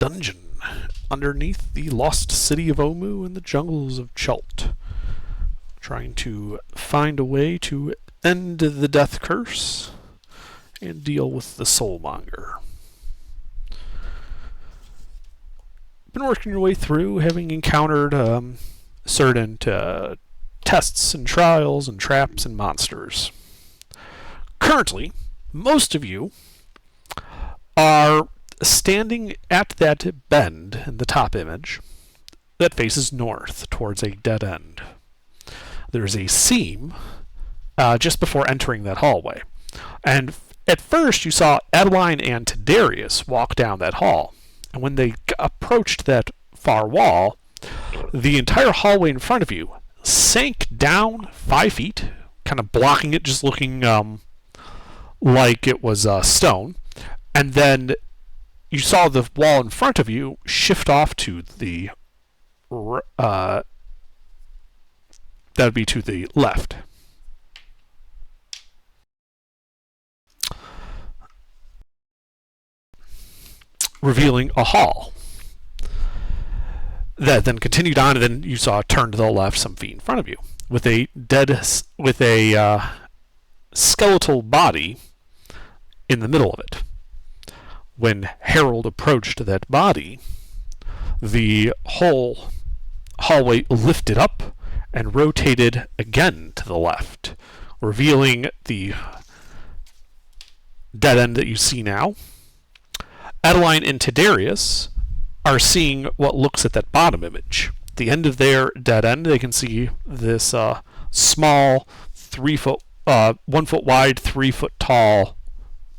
dungeon underneath the lost city of Omu in the jungles of Chult, trying to find a way to end the death curse and deal with the soulmonger. Been working your way through, having encountered certain tests and trials and traps and monsters. Currently, most of you are standing at that bend in the top image that faces north towards a dead end. There's a seam just before entering that hallway. And at first, you saw Adeline and Tiberius walk down that hall. And when they approached that far wall, the entire hallway in front of you sank down 5 feet, kind of blocking it, just looking like it was stone. And then you saw the wall in front of you shift off to the that would be to the left. Revealing a hall that then continued on, and then you saw it turn to the left some feet in front of you with a skeletal body in the middle of it. When Harold approached that body, the whole hallway lifted up and rotated again to the left, revealing the dead end that you see now. Adeline and Tiberius are seeing what looks at that bottom image. At the end of their dead end, they can see this small 1 foot wide, 3 foot tall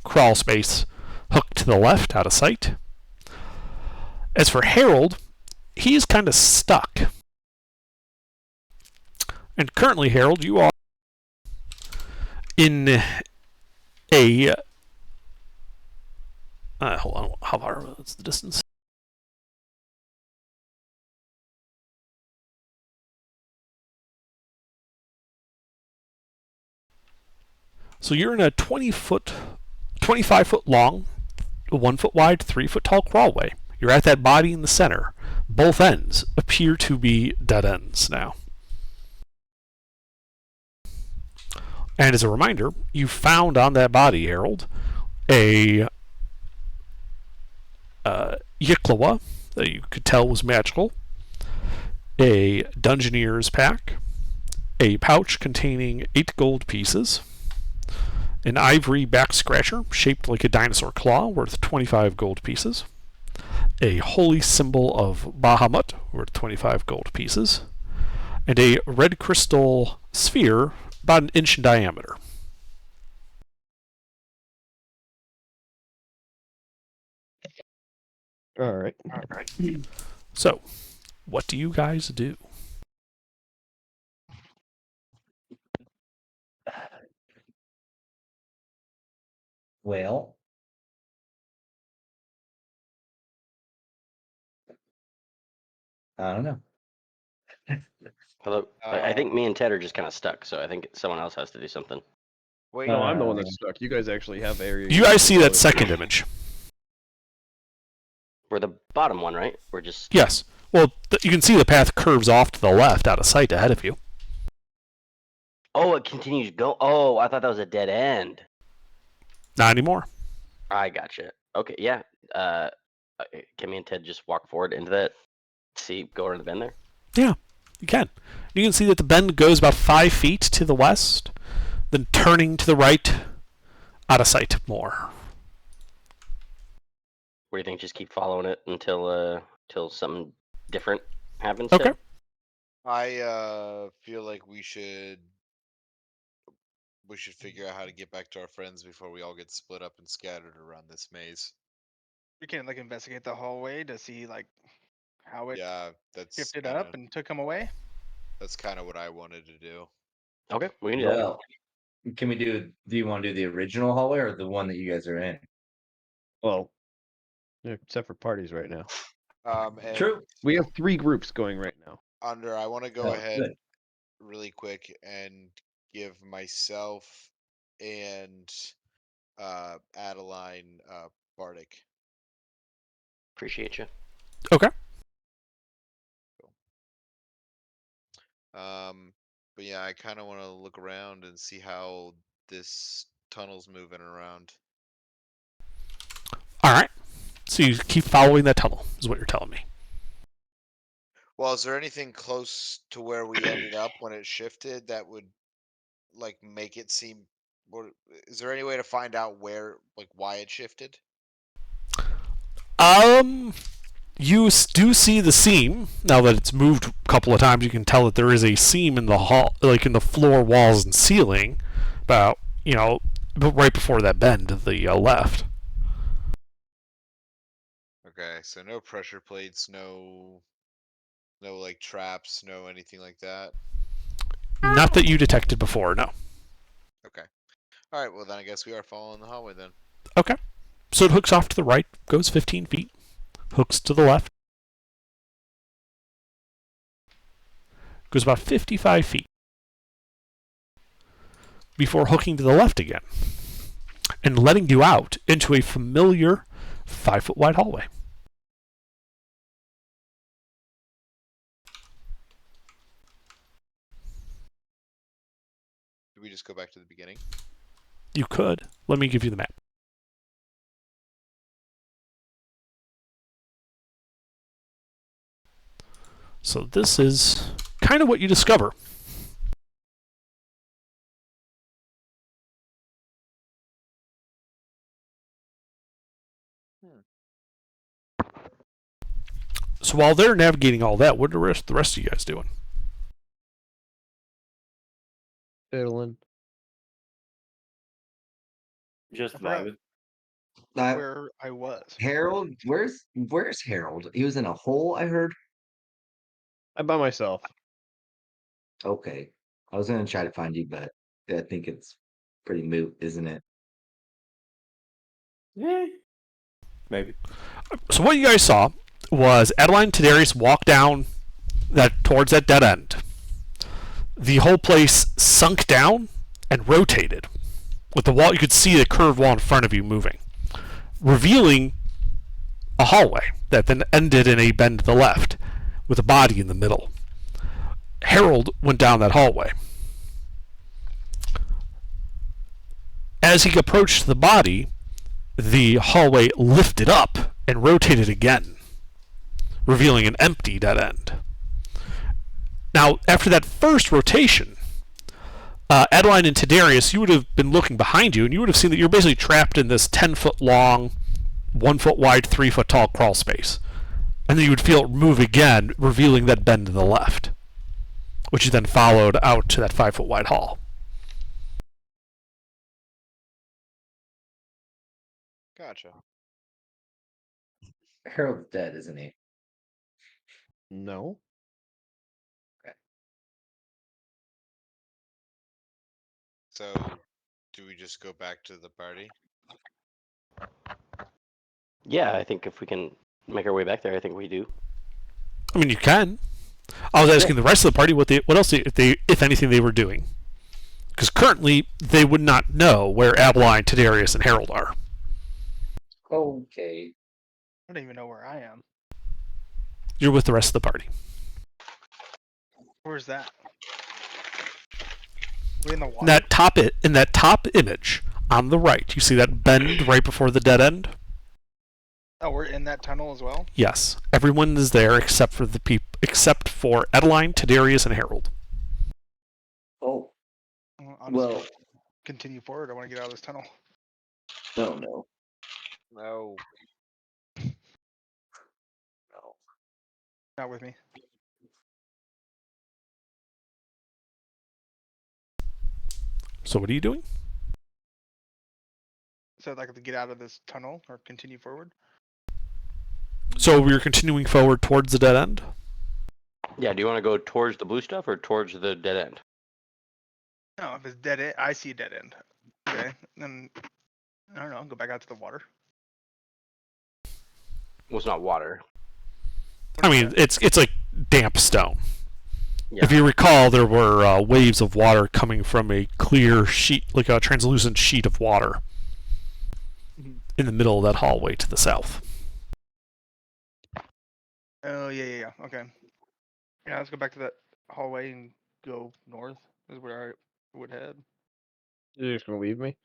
crawl space hooked to the left out of sight. As for Harold, he's kind of stuck. And currently, Harold, you are in a hold on, how far is the distance? So you're in a 25 foot long, 1 foot wide, 3 foot tall crawlway. You're at that body in the center. Both ends appear to be dead ends now. And as a reminder, you found on that body, Harold, a Yiklawa that you could tell was magical, a Dungeoneer's pack, a pouch containing 8 gold pieces, an ivory back scratcher shaped like a dinosaur claw worth 25 gold pieces, a holy symbol of Bahamut worth 25 gold pieces, and a red crystal sphere about 1 inch in diameter. All right. So, what do you guys do? Well, I don't know. Although I think me and Ted are just kind of stuck, so I think someone else has to do something. Wait, no, I'm the one that's stuck. You guys actually have area. You guys see that second image? We're the bottom one, right? We're just... Yes. Well, you can see the path curves off to the left out of sight ahead of you. Oh, it continues to go. Oh, I thought that was a dead end. Not anymore. I gotcha. Okay, yeah. Can me and Ted just walk forward into that? Go around the bend there? Yeah, you can. You can see that the bend goes about 5 feet to the west, then turning to the right, out of sight more. What do you think? Just keep following it until something different happens? Okay. Ted? I feel like we should figure out how to get back to our friends before we all get split up and scattered around this maze. We can like investigate the hallway to see like how it Yeah, that's shifted kinda, up and took him away. that's kind of what I wanted to do. Okay, we can do that. Well, can we do you want to do the original hallway or the one that you guys are in? Well, they're separate parties right now. And True. We have 3 groups going right now. I want to go Oh, ahead good. really quick and give myself and Adeline Bardic. Appreciate you. Okay. But yeah, I kind of want to look around and see how this tunnel's moving around. All right. So you keep following that tunnel, is what you're telling me. Well, is there anything close to where we ended up when it shifted that would like make it seem? Or is there any way to find out where, like, why it shifted? You do see the seam now that it's moved a couple of times. You can tell that there is a seam in the hall, like in the floor, walls, and ceiling, about but right before that bend to the left. Okay, so no pressure plates, no like traps, no anything like that. Not that you detected before, no. Okay. All right. Well, then I guess we are following the hallway then. Okay. So it hooks off to the right, goes 15 feet, hooks to the left, goes about 55 feet before hooking to the left again and letting you out into a familiar 5-foot wide hallway. Do we just go back to the beginning? You could. Let me give you the map. So this is kind of what you discover. So while they're navigating all that, what are the rest of you guys doing? Fiddling. Just I forgot vibing. where I was. Harold, where's Harold? He was in a hole, I heard. I'm by myself. Okay. I was gonna try to find you, but I think it's pretty moot, isn't it? Yeah. Maybe. So what you guys saw was Adeline and Tadarius walk down towards that dead end. The whole place sunk down and rotated. With the wall, you could see the curved wall in front of you moving, revealing a hallway that then ended in a bend to the left, with a body in the middle. Harold went down that hallway. As he approached the body, the hallway lifted up and rotated again, revealing an empty dead end. Now, after that first rotation, Adeline and Tadarius, you would have been looking behind you, and you would have seen that you're basically trapped in this 10-foot long, 1-foot wide, 3-foot tall crawl space. And then you would feel it move again, revealing that bend to the left, which you then followed out to that 5-foot wide hall. Gotcha. Harold's dead, isn't he? No. So, do we just go back to the party? Yeah, I think if we can make our way back there, I think we do. I mean, you can. I was asking the rest of the party what else, if anything, they were doing. Because currently, they would not know where Adeline, Tadarius, and Harold are. Okay. I don't even know where I am. You're with the rest of the party. Where's that? We in the water? In that top image on the right, you see that bend right before the dead end? Oh, we're in that tunnel as well? Yes. Everyone is there except for Adeline, Tadarius, and Harold. Oh, I'll just well, continue forward. I want to get out of this tunnel. no. No. Not with me. So what are you doing? So I'd like to get out of this tunnel or continue forward. So we're continuing forward towards the dead end? Yeah, do you want to go towards the blue stuff or towards the dead end? No, if it's dead end, I see dead end. Okay, then I don't know. Go back out to the water. Well, it's not water. I mean, it's like damp stone. Yeah. If you recall, there were waves of water coming from a clear sheet, like a translucent sheet of water, Mhm. in the middle of that hallway to the south. Oh yeah. Okay. Yeah, let's go back to that hallway and go north. Is where I would head. You're just gonna leave me?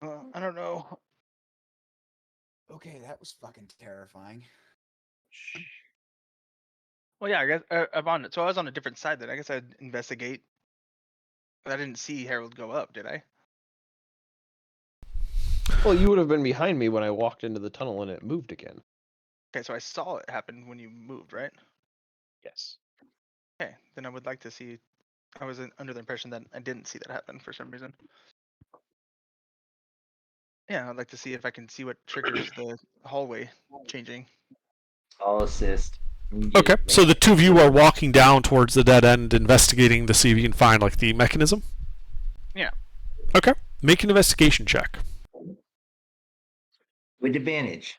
I don't know. Okay, that was fucking terrifying. Well, yeah, I guess I'm on it. So I was on a different side then. I guess I'd investigate. But I didn't see Harold go up, did I? Well, you would have been behind me when I walked into the tunnel and it moved again. Okay, so I saw it happen when you moved, right? Yes. Okay, then I would like to see. I was under the impression that I didn't see that happen for some reason. Yeah, I'd like to see if I can see what triggers the hallway changing. I'll assist. You can get Okay, so the two of you are walking down towards the dead end, investigating to see if you can find like the mechanism. Yeah. Okay, make an investigation check. with advantage.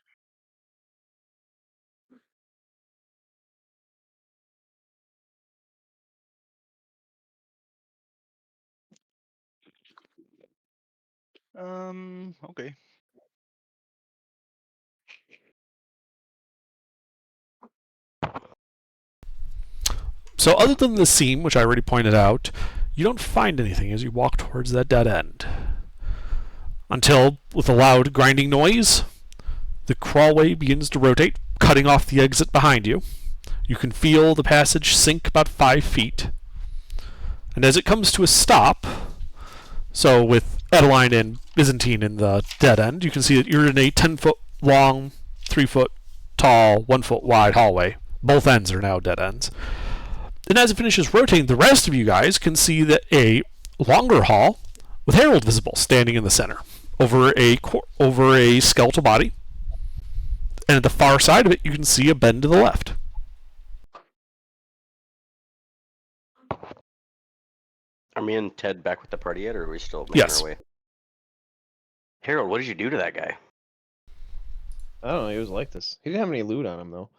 Okay. So other than the seam, which I already pointed out, you don't find anything as you walk towards that dead end. Until, with a loud grinding noise, the crawlway begins to rotate, cutting off the exit behind you. You can feel the passage sink about 5 feet. And as it comes to a stop, so with Adeline and Byzantine in the dead end, you can see that you're in a 10-foot long, 3-foot tall, 1-foot wide hallway. Both ends are now dead ends. And as it finishes rotating, the rest of you guys can see that a longer hall with Harold visible standing in the center over a skeletal body. And at the far side of it, you can see a bend to the left. Are me and Ted back with the party yet, or are we still making Yes. our way? Harold, what did you do to that guy? I don't know. He was like this. He didn't have any loot on him though.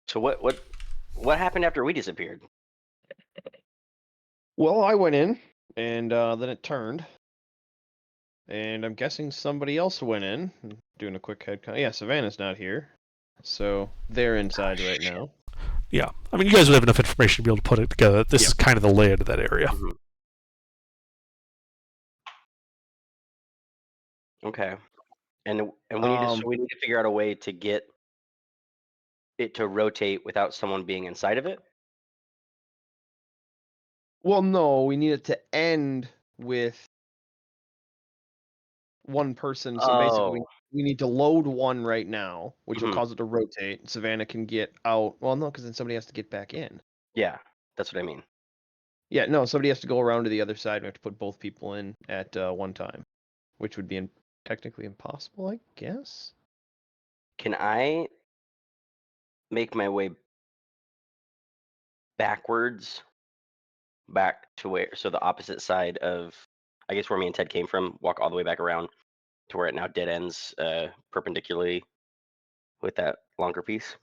So what happened after we disappeared? Well, I went in, and then it turned. And I'm guessing somebody else went in. Doing a quick head count. Yeah, Savannah's not here. So they're inside right now. Yeah. I mean, you guys would have enough information to be able to put it together. This is kind of the layout of that area. Mm-hmm. Okay. And we need to figure out a way to get it to rotate without someone being inside of it. Well, no, we need it to end with one person. So basically, we need to load one right now, which will cause it to rotate. Savannah can get out. Well, no, because then somebody has to get back in. Yeah, that's what I mean. Yeah, no, somebody has to go around to the other side. We have to put both people in at one time, which would be technically impossible, I guess. Can I make my way backwards back to where, so the opposite side of, I guess, where me and Ted came from, walk all the way back around to where it now dead ends perpendicularly with that longer piece?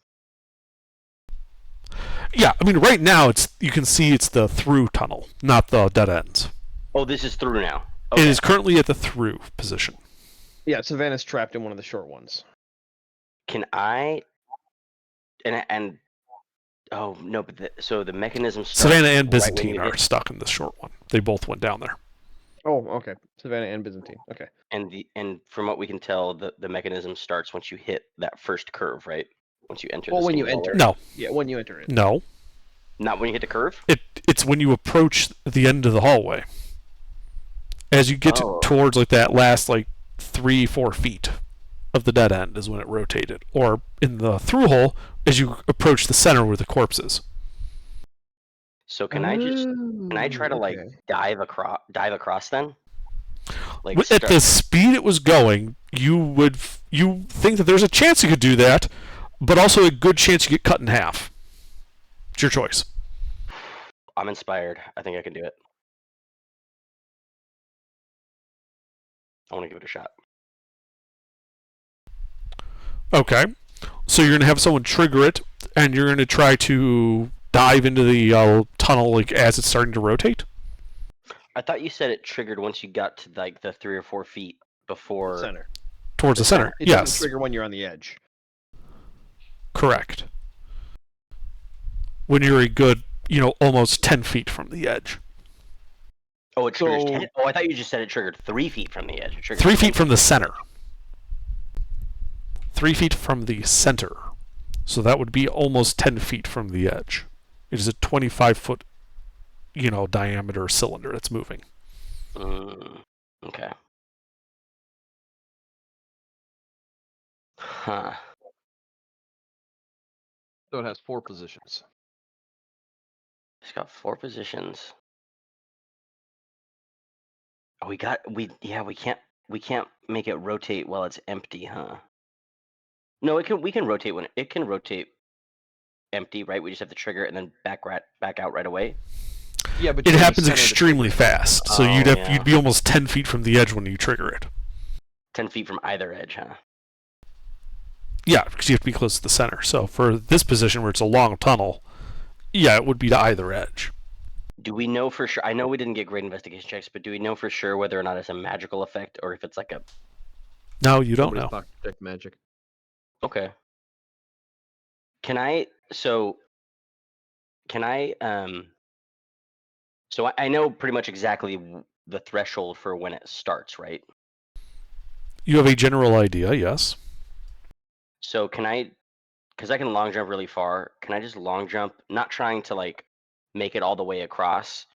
Yeah, I mean, right now you can see it's the through tunnel, not the dead ends. Oh, this is through now. It is currently at the through position. Yeah, Savannah's trapped in one of the short ones. Can I? And oh no, but so the mechanism. Savannah and Byzantine are stuck in the short one. They both went down there. Oh, okay. Savannah and Byzantine. Okay. And from what we can tell, the mechanism starts once you hit that first curve, right? Once you enter. Well, when you enter. No. Yeah, when you enter it. No. Not when you hit the curve. It's when you approach the end of the hallway. As you get towards like that last like 3-4 feet of the dead end is when it rotated, or in the through hole as you approach the center where the corpse is. So can I try to like dive across then? Like At the speed it was going, you think that there's a chance you could do that, but also a good chance you get cut in half. It's your choice. I'm inspired. I think I can do it. I want to give it a shot. Okay. So you're going to have someone trigger it, and you're going to try to dive into the tunnel like as it's starting to rotate? I thought you said it triggered once you got to like the 3 or 4 feet before. Center. Towards the center, It yes. doesn't trigger when you're on the edge. Correct. When you're a good, almost 10 feet from the edge. Oh, it triggers So- 10. Oh, I thought you just said it triggered 3 feet from the edge. It triggered 3 10 feet from the center. 3 feet from the center. So that would be almost 10 feet from the edge. It is a 25-foot, diameter cylinder that's moving. Okay. Huh. So it has 4 positions. It's got 4 positions. Oh, we can't make it rotate while it's empty, huh? No, we can rotate when it can rotate empty, right? We just have to trigger it and then back out right away. Yeah, but It you happens center the extremely trigger. fast, so Oh, yeah. you'd be almost 10 feet from the edge when you trigger it. 10 feet from either edge, huh? Yeah, because you have to be close to the center. So for this position where it's a long tunnel, yeah, it would be to either edge. Do we know for sure? I know we didn't get great investigation checks, but do we know for sure whether or not it's a magical effect or if it's like a... No, you don't Nobody's know. talked detect magic. Okay. Can I so I know pretty much exactly the threshold for when it starts, right? You have a general idea, yes. So can I, because I can long jump really far, can I just long jump, not trying to like make it all the way across,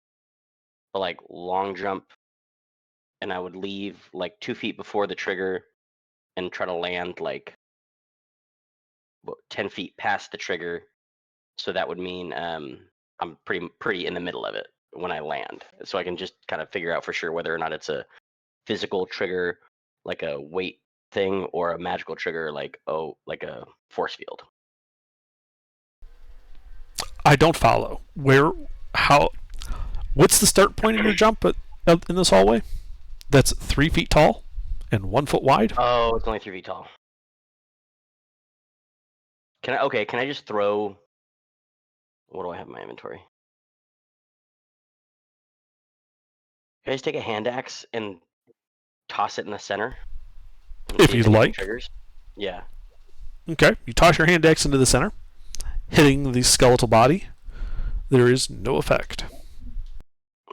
but like long jump, and I would leave like 2 feet before the trigger and try to land like 10 feet past the trigger. So that would mean I'm pretty in the middle of it when I land. So I can just kind of figure out for sure whether or not it's a physical trigger, like a weight thing, or a magical trigger, like a force field. I don't follow. What's the start point of your jump in this hallway? That's 3 feet tall and 1 foot wide? Oh, it's only 3 feet tall. Can I just throw, what do I have in my inventory? Can I just take a hand axe and toss it in the center? And If see you'd anything like. triggers? Yeah. Okay, you toss your hand axe into the center, hitting the skeletal body. There is no effect.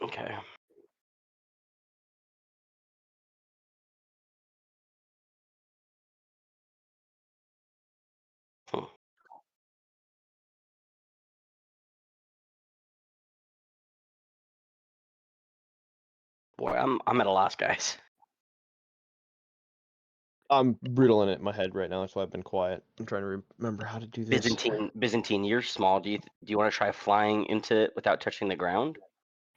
Okay. Boy, I'm at a loss, guys. I'm riddling it in my head right now. That's why I've been quiet. I'm trying to remember how to do this. Byzantine, you're small. Do you want to try flying into it without touching the ground?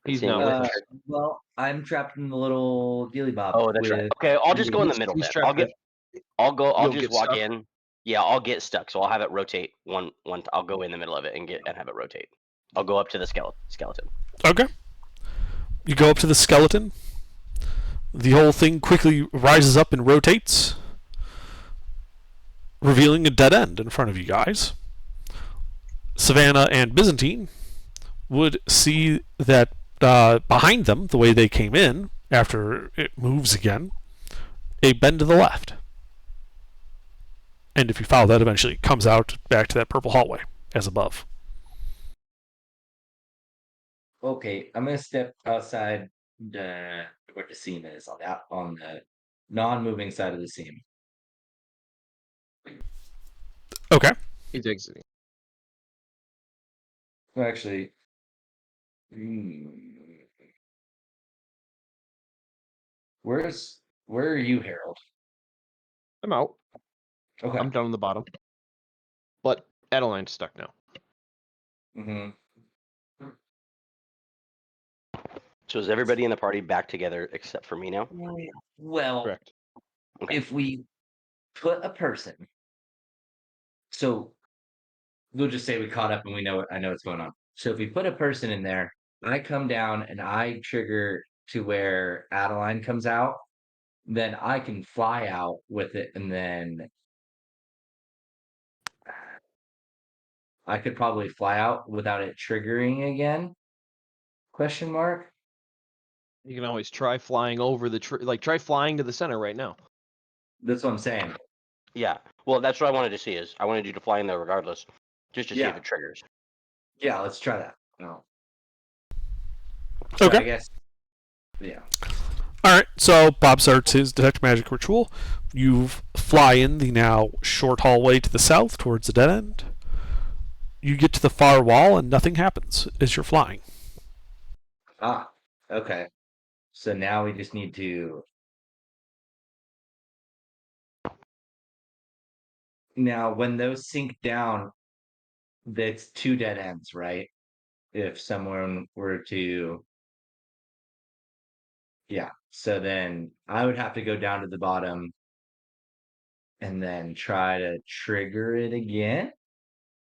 And He's seeing not what with the us. trigger- Well, I'm trapped in the little dealy bob. Oh, that's right. Okay, I'll just go in the middle He's then. trapped I'll You'll just get walk stuck? in. Yeah, I'll get stuck. So I'll have it rotate I'll go in the middle of it and have it rotate. I'll go up to the skeleton. Okay. You go up to the skeleton. The whole thing quickly rises up and rotates, revealing a dead end in front of you guys. Savannah and Byzantine would see that behind them, the way they came in, after it moves again, a bend to the left. And if you follow that, eventually it comes out back to that purple hallway, as above. Okay, I'm gonna step outside where the seam is on the non-moving side of the seam. Okay. He's exiting. Well, actually, where are you, Harold? I'm out. Okay. I'm down on the bottom. But Adeline's stuck now. Mm-hmm. So is everybody in the party back together except for me now? Well, Correct. Okay. if we put a person, so we'll just say we caught up and I know what's going on. So if we put a person in there, I come down and I trigger to where Adeline comes out, then I can fly out with it, and then I could probably fly out without it triggering again. Question mark. You can always try flying over the try flying to the center right now. That's what I'm saying. Yeah. Well, that's what I wanted to see. Is I wanted you to fly in there regardless, just to see if Yeah. it triggers. Yeah, let's try that. No. Okay. I guess. Yeah. All right, so Bob starts his detect magic ritual. You fly in the now short hallway to the south towards the dead end. You get to the far wall and nothing happens as you're flying. Ah. Okay. So now we just need to. Now, when those sink down, that's 2 dead ends, right? If someone were to. Yeah. So then I would have to go down to the bottom and then try to trigger it again.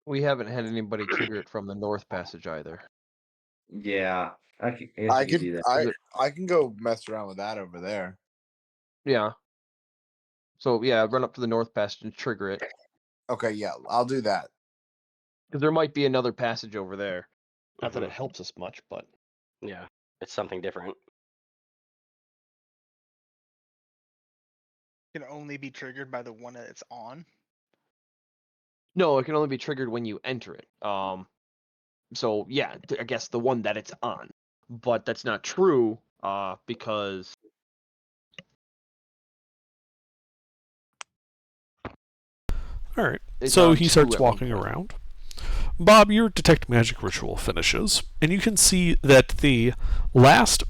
We haven't had anybody trigger it from the north passage either. Yeah. I guess I could do that. I can go mess around with that over there. Yeah. So yeah, run up to the north passage and trigger it, Okay, yeah, I'll do that. because there might be another passage over there. Not that it helps us much, but Yeah, it's something different. Can only be triggered by the one that it's on. no, it can only be triggered when you enter it. So yeah, I guess the one that it's on, but that's not true. Because All right, it's so on he 2 starts at one walking point. around. Bob, your detect magic ritual finishes, and you can see that the last,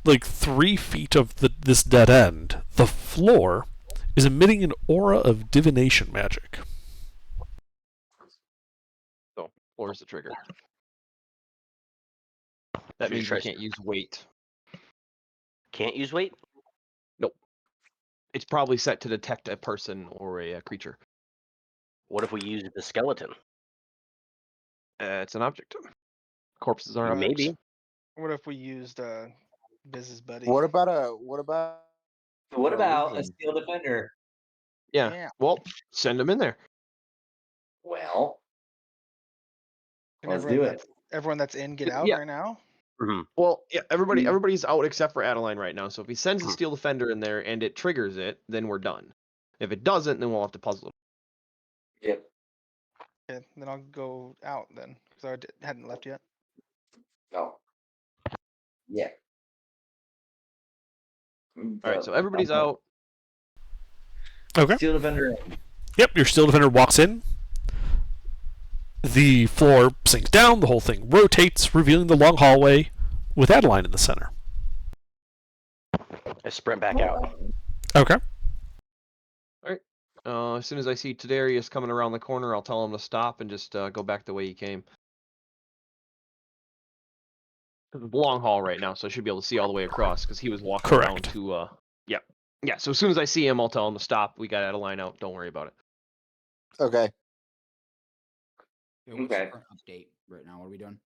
3 feet of this dead end, the floor, is emitting an aura of divination magic. So floor's the trigger. That Should we means try we can't use weight. Can't use weight. Nope. It's probably set to detect a person or a creature. What if we use the skeleton? It's an object. Corpses are objects. Maybe. What if we used Biz's buddy? What about What a about a Legion? steel defender? Yeah. Yeah. Well, send them in there. Well, Can let's everyone do it. everyone that's in get out Yeah. right now? Mhm. Well, yeah, everybody's out except for Adeline right now. So if he sends a Mhm. steel defender in there and it triggers it, then we're done. If it doesn't, then we'll have to puzzle it. Yep. Okay, then I'll go out then because I hadn't left yet. Oh. Yeah. All right, so everybody's out. Okay. Steel defender. Yep, your steel defender walks in. The floor sinks down, the whole thing rotates, revealing the long hallway with Adeline in the center. I sprint back out. Okay. As soon as I see Tadarius coming around the corner, I'll tell him to stop and just go back the way he came. It's a long hall right now, so I should be able to see all the way across because he was walking around Correct. to. Yeah. So as soon as I see him, I'll tell him to stop. We got Adeline out. Don't worry about it. Okay. Yeah, what's the Okay. current update right now? What are we doing?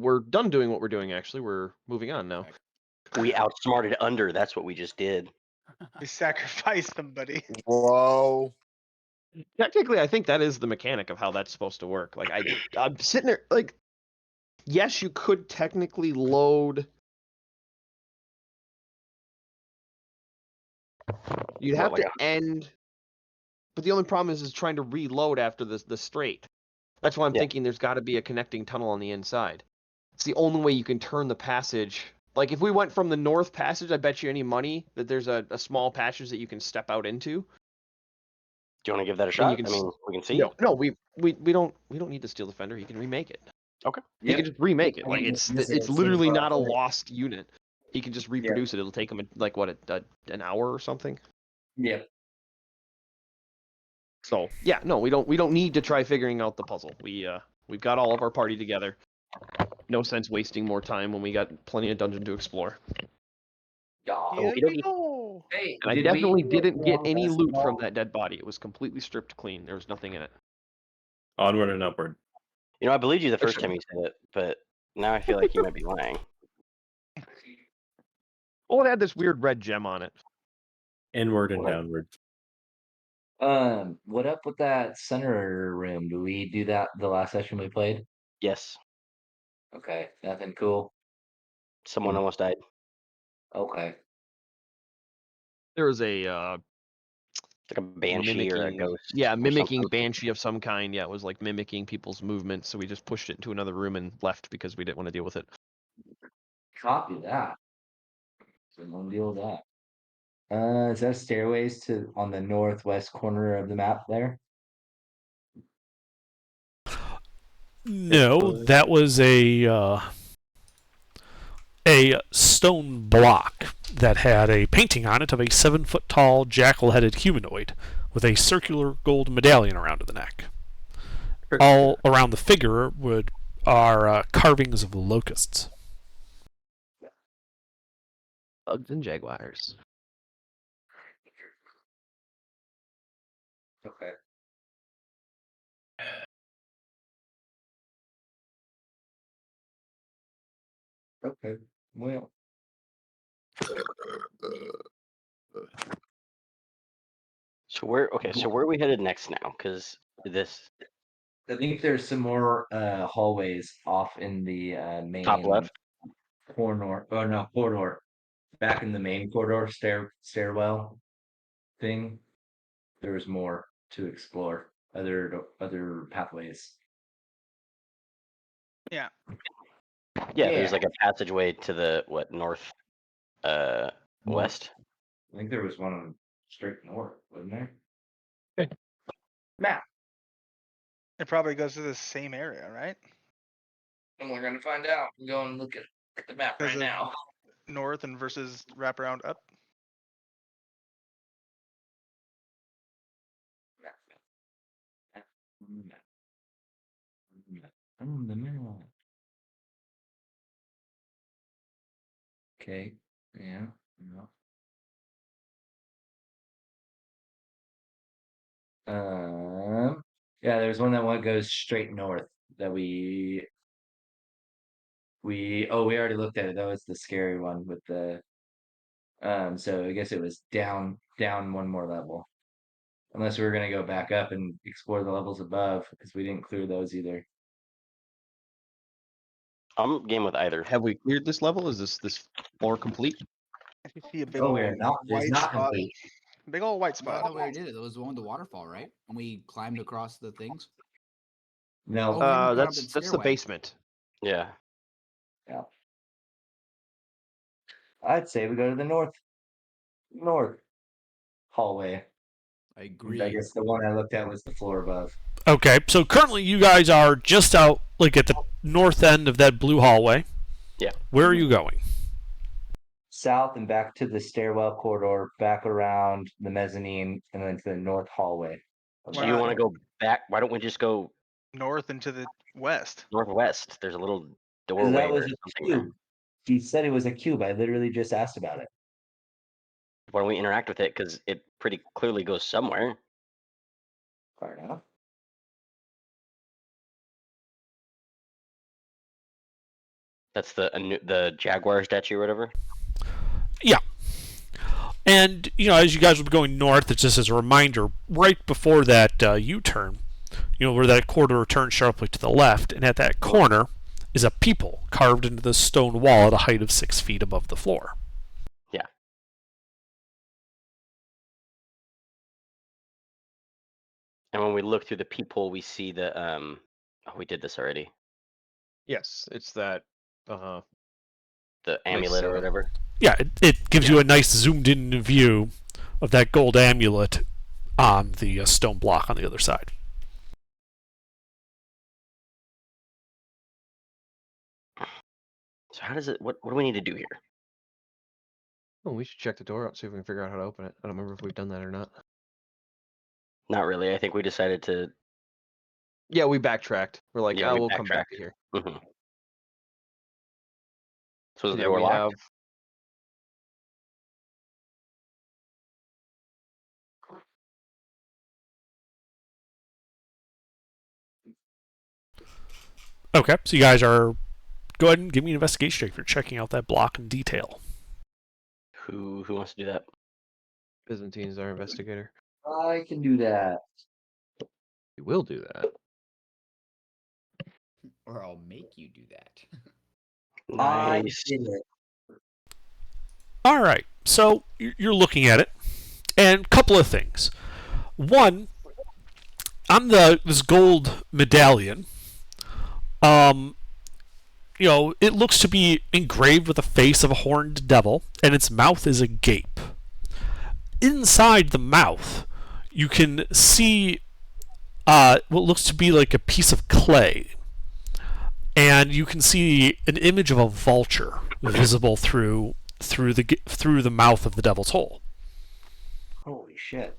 We're done doing what we're doing. Actually, we're moving on now. We outsmarted under. That's what we just did. We sacrificed somebody. Whoa. Technically, I think that is the mechanic of how that's supposed to work. Like I'm sitting there, like, yes, you could technically load. You'd have What, to like end, but the only problem is trying to reload after the straight. That's why I'm Yeah. thinking there's got to be a connecting tunnel on the inside. It's the only way you can turn the passage. Like if we went from the north passage, I bet you any money that there's a small passage that you can step out into. Do you want to give that a And shot? you can I mean, we can see. No, we don't need the steel defender. He can remake it. Okay. He can just remake it. I Like mean, it's this is literally simple. not a lost unit. He can just reproduce it. It'll take him like what an hour or something. Yep. So yeah, no, we don't need to try figuring out the puzzle. We've got all of our party together. No sense wasting more time when we got plenty of dungeon to explore. Here we go. Hey, And I did definitely we didn't get long any rest loot at from all? that dead body. It was completely stripped clean. There was nothing in it. Onward and upward. You know, I believed you the first time you said it, but now I feel like you might be lying. Well, it had this weird red gem on it. Inward and What? downward. What up with that center room? Do we do that the last session we played? Yes. Okay, nothing cool. Someone almost died. Okay. There was a Like a banshee or a ghost. Yeah, or mimicking something. banshee of some kind. Yeah, it was like mimicking people's movements. So we just pushed it into another room and left because we didn't want to deal with it. Copy that. So we'll deal with that. Is that stairways to on the northwest corner of the map there? No, that was a stone block that had a painting on it of a 7-foot-tall, jackal-headed humanoid with a circular gold medallion around the neck. All around the figure are carvings of locusts. Bugs and jaguars. Okay. Okay. Well. So where are we headed next now? Because this I think there's some more hallways off in the main top left. corridor. Oh no, corridor. Back in the main corridor stairwell thing. There's more to explore. Other pathways. Yeah. Yeah, there's like a passageway to the north west. I think there was one straight north, wasn't there? Map. It probably goes to the same area, right? And we're gonna find out. Go and look at the map Does right it- now. North and versus wraparound up. Okay. Yeah. No. Yeah, there's one that goes straight north that we already looked at it. That was the scary one with the so I guess it was down one more level. Unless we were gonna go back up and explore the levels above because we didn't clear those either. I'm game with either. Have we cleared this level? Is this floor complete? I can see a big Oh, old we're not. It's white not spot. complete. Big old white Well, I spot. thought we did it. That was the one with the waterfall, right? And we climbed across the things. No. Oh, we haven't gone up That's the the stairway. basement. Yeah. I'd say we go to the north hallway. I agree. I guess the one I looked at was the floor above. Okay, so currently you guys are just out, like at the north end of that blue hallway. Yeah. Where are you going? South and back to the stairwell corridor, back around the mezzanine, and then to the north hallway. So Why you not? want to go back? Why don't we just go North and to the west. northwest? There's a little 'Cause doorway that or was a something there. cube. He said it was a cube. I literally just asked about it. Why don't we interact with it? Because it pretty clearly goes somewhere. Fair enough. That's the Jaguar statue or whatever. Yeah. And, as you guys will be going north, it's just as a reminder, right before that U-turn, where that corridor turns sharply to the left, and at that corner is a people carved into the stone wall at a height of 6 feet above the floor. Yeah. And when we look through the peephole, we see the we did this already. Yes, it's that. The amulet or whatever. Yeah, it gives you a nice zoomed-in view of that gold amulet on the stone block on the other side. So how does it? What do we need to do here? Oh, we should check the door out, see if we can figure out how to open it. I don't remember if we've done that or not. Not really. I think we decided to. Yeah, we backtracked. We're like, Yeah, we we'll come back to backtracked. here. Mhm. So the Yeah, door we locked. have. Okay, so you guys are... Go ahead and give me an investigation check if you're checking out that block in detail. Who wants to do that? Byzantine's our investigator. I can do that. We will do that. Or I'll make you do that. I Nice. did it. All right, so you're looking at it, and a couple of things. One, on this gold medallion, it looks to be engraved with the face of a horned devil, and its mouth is agape. Inside the mouth, you can see what looks to be like a piece of clay, and you can see an image of a vulture visible through the mouth of the devil's hole. Holy shit.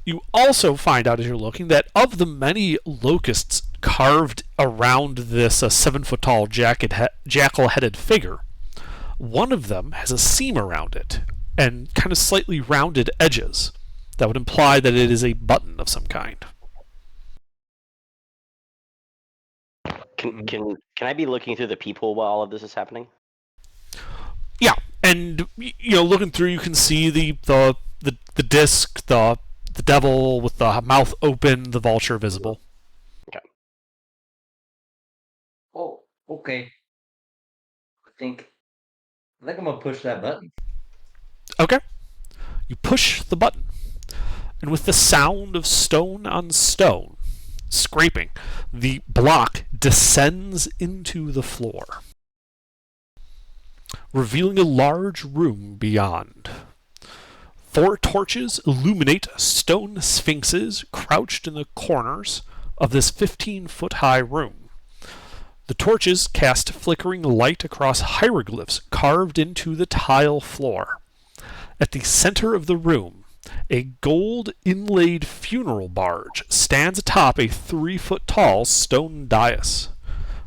You also find out as you're looking that of the many locusts carved around this 7-foot tall jackal-headed figure, one of them has a seam around it and kind of slightly rounded edges that would imply that it is a button of some kind. Can I be looking through the peephole while all of this is happening? Yeah, and looking through, you can see the disc, the devil with the mouth open, the vulture visible. Okay. Oh, okay. I think I'm gonna push that button. Okay. You push the button, and with the sound of stone on stone scraping, the block descends into the floor, revealing a large room beyond. 4 torches illuminate stone sphinxes crouched in the corners of this 15-foot-high room. The torches cast flickering light across hieroglyphs carved into the tile floor. At the center of the room, a gold-inlaid funeral barge stands atop a 3-foot-tall stone dais.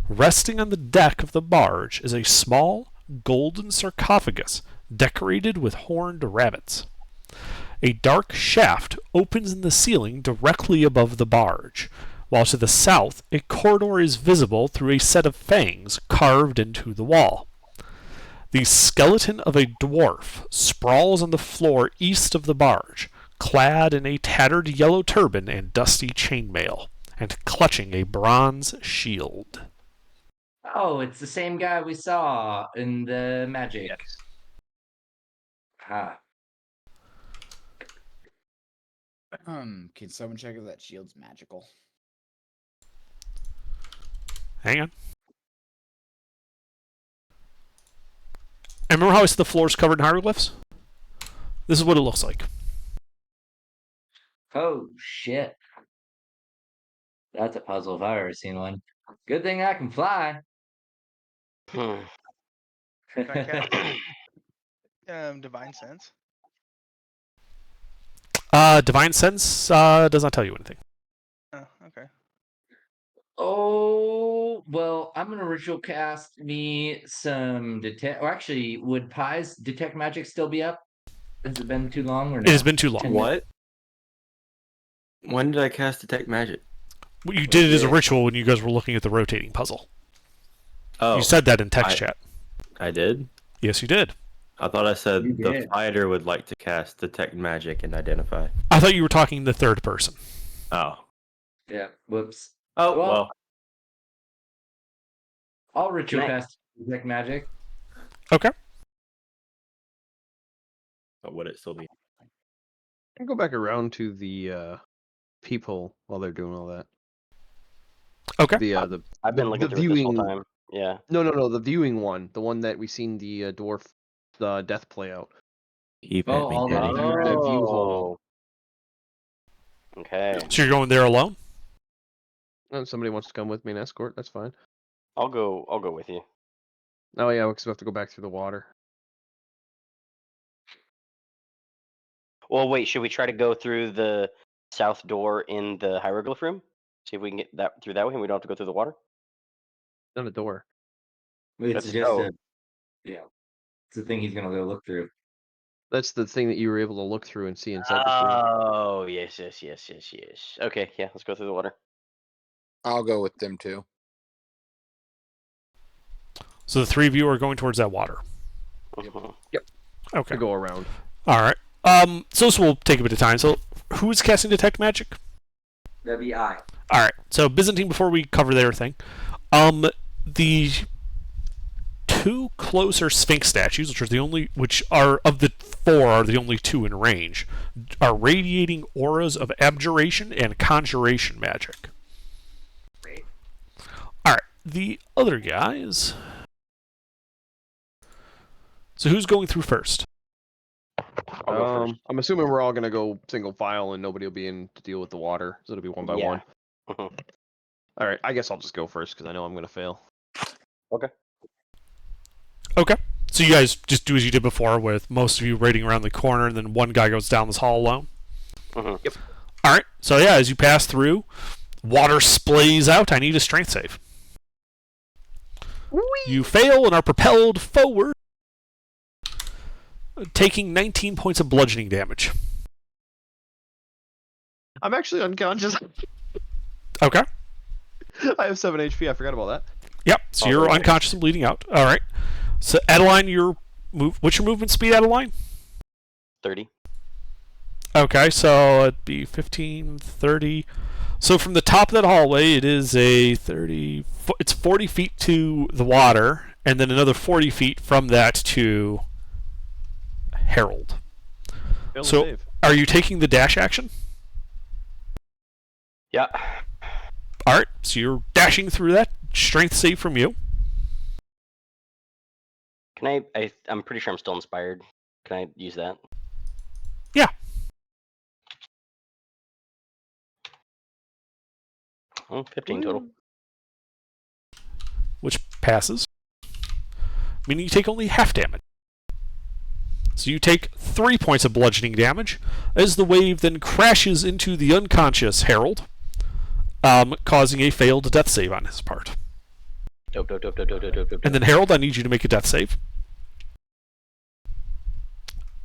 Resting on the deck of the barge is a small, golden sarcophagus decorated with horned rabbits. A dark shaft opens in the ceiling directly above the barge, while to the south a corridor is visible through a set of fangs carved into the wall. The skeleton of a dwarf sprawls on the floor east of the barge, clad in a tattered yellow turban and dusty chainmail, and clutching a bronze shield. Oh, it's the same guy we saw in the magic. Yes. Ah. Can someone check if that shield's magical? Hang on. And remember how I said the floor is covered in hieroglyphs? This is what it looks like. Oh shit. That's a puzzle if I've ever seen one. Good thing I can fly. Hmm. Divine sense. Divine Sense does not tell you anything. Oh, okay. Oh, well, I'm gonna ritual cast me some detect. Or actually, would Pie's detect magic still be up? Has it been too long? Or It has no? been too long. What? When did I cast Detect Magic? Well, you did it as a ritual when you guys were looking at the rotating puzzle. Oh, You said that in text chat. I did? Yes, you did. I thought I said You the did. fighter would like to cast Detect Magic and identify. I thought you were talking the third person. Oh. Yeah. Whoops. Oh, Well, well. I'll ritual Can I- cast detect magic. Okay. But would it still be? I can go back around to the peephole while they're doing all that. Okay. The I've been the looking through it this whole viewing- time. Yeah. no, the viewing one, the one that we seen the dwarf death play out. Keep Oh, all getting the- The view hall. Okay. So you're going there alone? If somebody wants to come with me and escort, that's fine. I'll go with you. Oh yeah, because we have to go back through the water. Well, wait, should we try to go through the south door in the hieroglyph room? See if we can get that through that way and we don't have to go through the water? Not a door. It's That's- just oh. a yeah. It's the thing he's gonna go look through. That's the thing that you were able to look through and see inside the room. Oh, yes. Okay, yeah, let's go through the water. I'll go with them too. So the three of you are going towards that water. Mhm. Okay. To go around. All right. So this will take a bit of time. So who's casting Detect Magic? That'd be I. All right. So Byzantine, before we cover their thing, the two closer Sphinx statues, which are of the four are the only two in range, are radiating auras of abjuration and conjuration magic. Alright, the other guys. So who's going through first? I'll go first. I'm assuming we're all gonna go single file and nobody will be in to deal with the water, so it'll be one by Yeah. one. Mhm. All right, I guess I'll just go first because I know I'm gonna fail. Okay. Okay. So you guys just do as you did before, with most of you raiding around the corner, and then one guy goes down this hall alone? Mhm. Yep. Alright, so yeah, as you pass through, water splays out. I need a strength save. You fail and are propelled forward, taking 19 points of bludgeoning damage. I'm actually unconscious. Okay. I have 7 HP. I forgot about that. Yep, so you're Alright. unconscious and bleeding out. Alright. So Adeline, what's your movement speed, Adeline? 30. Okay, so it'd be 15, 30. So from the top of that hallway, it is a 30. It's 40 feet to the water, and then another 40 feet from that to Harold. Fail the So, save. are you taking the dash action? Yeah. Alright, so you're dashing through that. Strength save from you. Can I'm pretty sure I'm still inspired. Can I use that? Yeah. Oh, 15 total. Which passes. Meaning you take only half damage. So you take 3 points of bludgeoning damage as the wave then crashes into the unconscious Harold, causing a failed death save on his part. Dope. And then Harold, I need you to make a death save.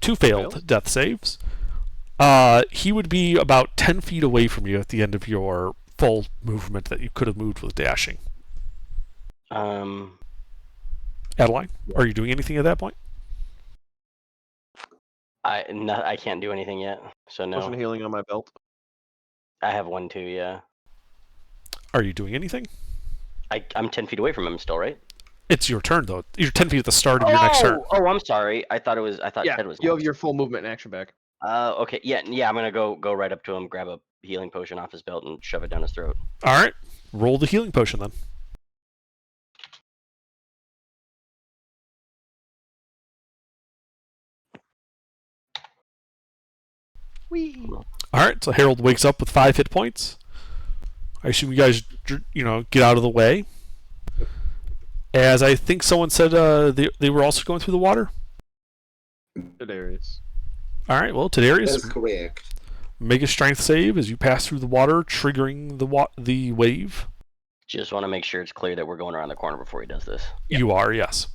2 failed death saves. He would be about 10 feet away from you at the end of your full movement that you could have moved with dashing. Adeline, are you doing anything at that point? I can't do anything yet, so no. Potion of healing on my belt. I have 1 too, yeah. Are you doing anything? I'm 10 feet away from him still, right? It's your turn, though. You're 10 feet at the start of your next turn. Oh, I'm sorry. I thought Yeah, Ted was you have next. your full movement and action back. Okay, yeah, I'm gonna go right up to him, grab a healing potion off his belt, and shove it down his throat. Alright, roll the healing potion then. Alright, so Harold wakes up with 5 hit points. I assume you guys, get out of the way. As I think someone said they were also going through the water. Darius. Alright, well, Tadarius, That's correct. make a strength save as you pass through the water, triggering the wave. Just want to make sure it's clear that we're going around the corner before he does this. You are, yes.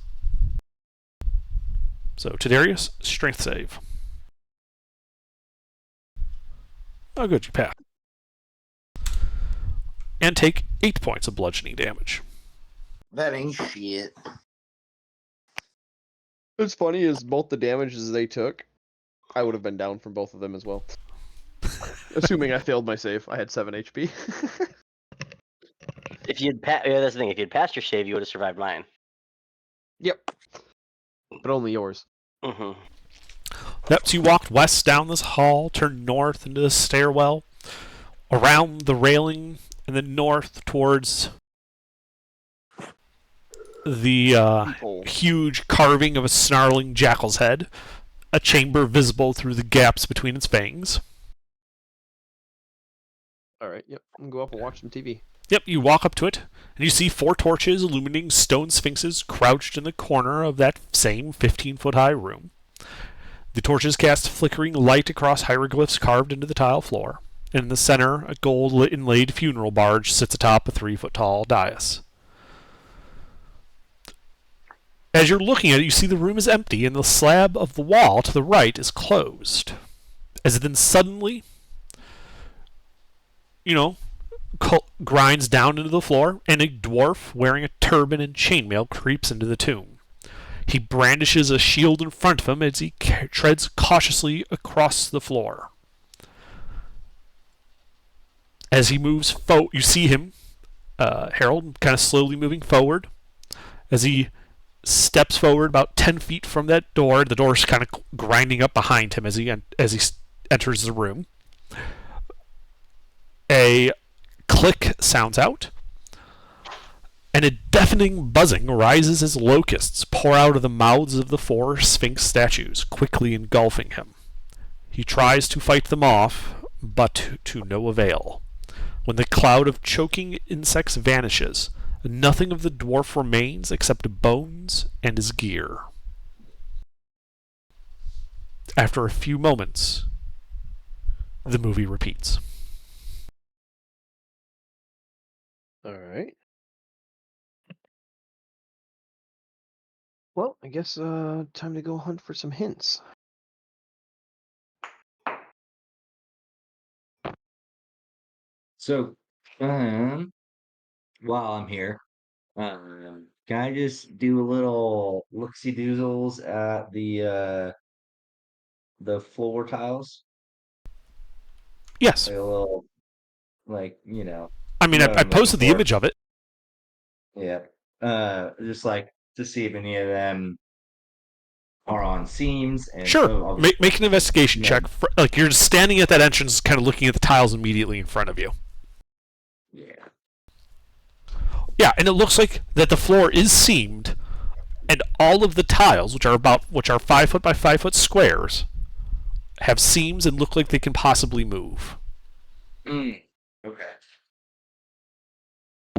So, Tadarius, strength save. Oh, good, you pass. And take 8 points of bludgeoning damage. That ain't shit. What's funny is both the damages they took, I would have been down from both of them as well. Assuming I failed my save, I had 7 HP. If you'd that's the thing. If you'd passed your save, you would have survived mine. Yep. But only yours. Mm-hmm. Yep, so you walked west down this hall, turned north into the stairwell, around the railing, and then north towards the huge carving of a snarling jackal's head, a chamber visible through the gaps between its fangs. Alright, yep. I'm gonna go up and watch some TV. Yep, you walk up to it, and you see 4 torches illuminating stone sphinxes crouched in the corner of that same 15-foot-high room. The torches cast flickering light across hieroglyphs carved into the tile floor, and in the center, a gold-inlaid funeral barge sits atop a 3-foot-tall dais. As you're looking at it, you see the room is empty, and the slab of the wall to the right is closed. As it then suddenly, grinds down into the floor, and a dwarf wearing a turban and chainmail creeps into the tomb. He brandishes a shield in front of him as he treads cautiously across the floor. As he moves you see him, Harold, kind of slowly moving forward. As he steps forward about 10 feet from that door. The door's kind of grinding up behind him as he enters the room. A click sounds out, and a deafening buzzing rises as locusts pour out of the mouths of the 4 Sphinx statues, quickly engulfing him. He tries to fight them off, but to no avail. When the cloud of choking insects vanishes, nothing of the dwarf remains except bones and his gear. After a few moments, the movie repeats. All right. Well, I guess time to go hunt for some hints. So, while I'm here, can I just do a little look-see doozles at the floor tiles? Yes. Like a little, like, you know. I mean, you know what I I'm looking posted the for. image of it. Yeah. Just like to see if any of them are on seams. And Sure. oh, Make an investigation Yeah. check. Like you're just standing at that entrance, kind of looking at the tiles immediately in front of you. Yeah. Yeah, and it looks like that the floor is seamed, and all of the tiles, which are 5 foot by 5 foot squares, have seams and look like they can possibly move. Okay.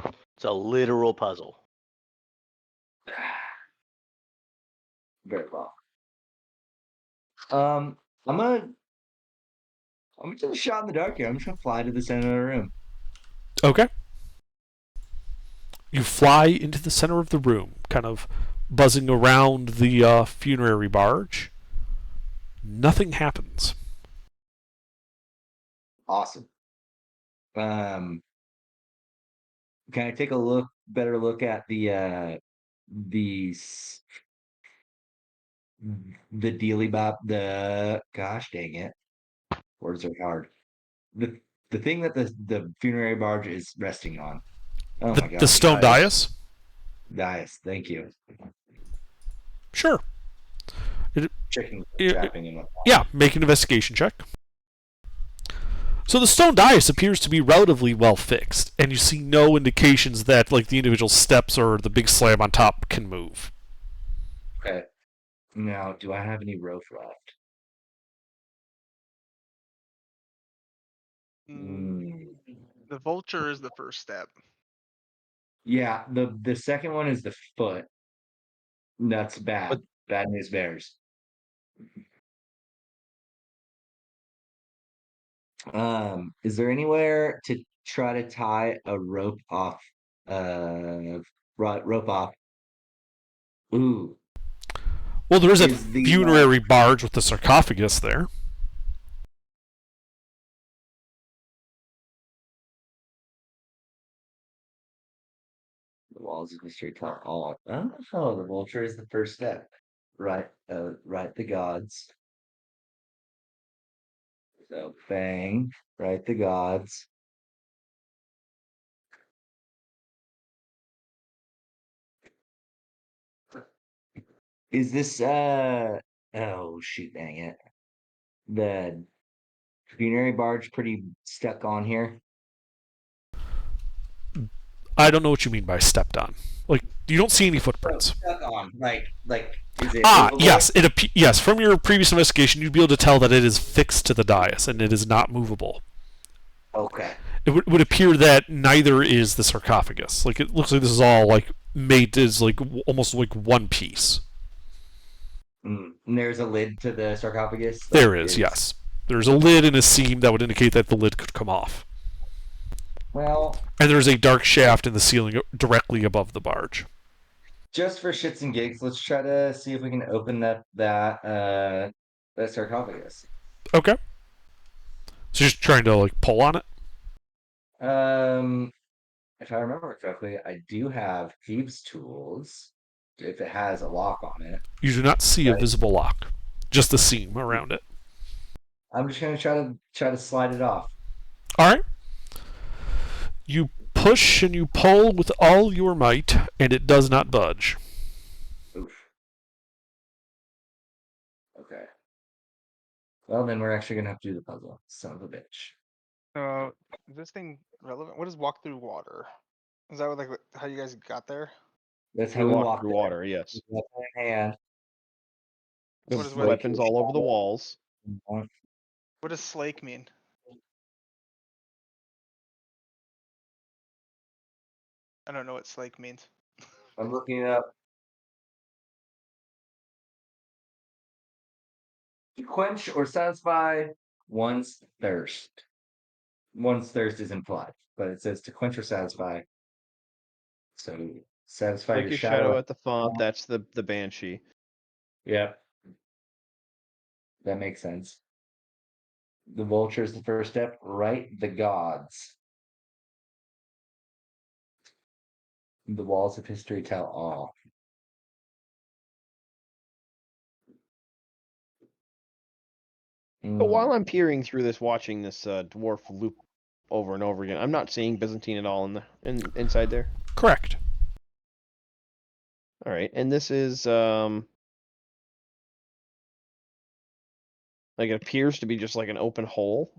It's a literal puzzle. Very well. I'm gonna take a shot in the dark here. I'm just gonna fly to the center of the room. Okay. You fly into the center of the room, kind of buzzing around the funerary barge. Nothing happens. Awesome. Can I take a better look at the dealy bop, gosh dang it. Words are hard. The thing that the funerary barge is resting on. Oh my god. The stone dais? Dais, thank you. Sure. Checking and whatnot. Yeah, make an investigation check. So the stone dais appears to be relatively well fixed, and you see no indications that like the individual steps or the big slab on top can move. Okay. Now, do I have any rope left? The vulture is the first step. Yeah, the second one is the foot. That's bad. Bad news bears. Is there anywhere to try to tie a rope off? Rope off. Ooh. Well, there is a Is the, funerary barge with the sarcophagus there. The walls of mystery tell all. Oh, the vulture is the first step. Right, the gods. So bang, right the gods. Is this oh shoot dang it. The funerary barge pretty stuck on here? I don't know what you mean by stepped on. Like you don't see any footprints. Stuck on. Like is it movable? Yes, yes, from your previous investigation you'd be able to tell that it is fixed to the dais and it is not movable. Okay. It would appear that neither is the sarcophagus. Like it looks like this is all like made as like almost like one piece. And there's a lid to the sarcophagus? There is, yes. There's a lid and a seam that would indicate that the lid could come off. Well, and there's a dark shaft in the ceiling directly above the barge. Just for shits and gigs, let's try to see if we can open that sarcophagus. Okay. So you're just trying to like pull on it? If I remember correctly, I do have thieves' tools. If it has a lock on it. You do not see a visible lock, just a seam around it. I'm just gonna try to slide it off. All right. You push and you pull with all your might, and it does not budge. Ooh. Well, then we're actually gonna have to do the puzzle. Son of a bitch. So is this thing relevant? What is walk through water? Is that what, like how you guys got there? That's We how we walk walk through there. water, yes. Weapon in hand. There's What is what? weapons all over the walls. What does slake mean? I don't know what slake means. I'm looking it up. To quench or satisfy one's thirst. One's thirst is implied, but it says to quench or satisfy. So satisfy Like your your shadow. shadow at the font, that's the banshee. Yep. That makes sense. The vulture is the first step. Right the gods. The walls of history tell all. But while I'm peering through this, watching this dwarf loop over and over again, I'm not seeing Byzantine at all inside there. Correct. All right, and this is like it appears to be just like an open hole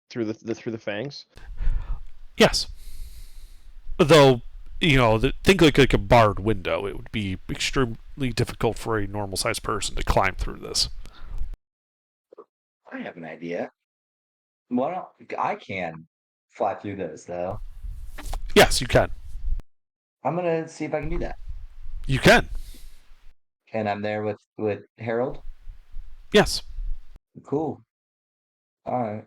through the fangs. Yes. Though, think like a barred window. It would be extremely difficult for a normal-sized person to climb through this. I have an idea. Why don't I can fly through those though? Yes, you can. I'm gonna see if I can do that. You can. And I'm there with Harold. Yes. Cool. All right.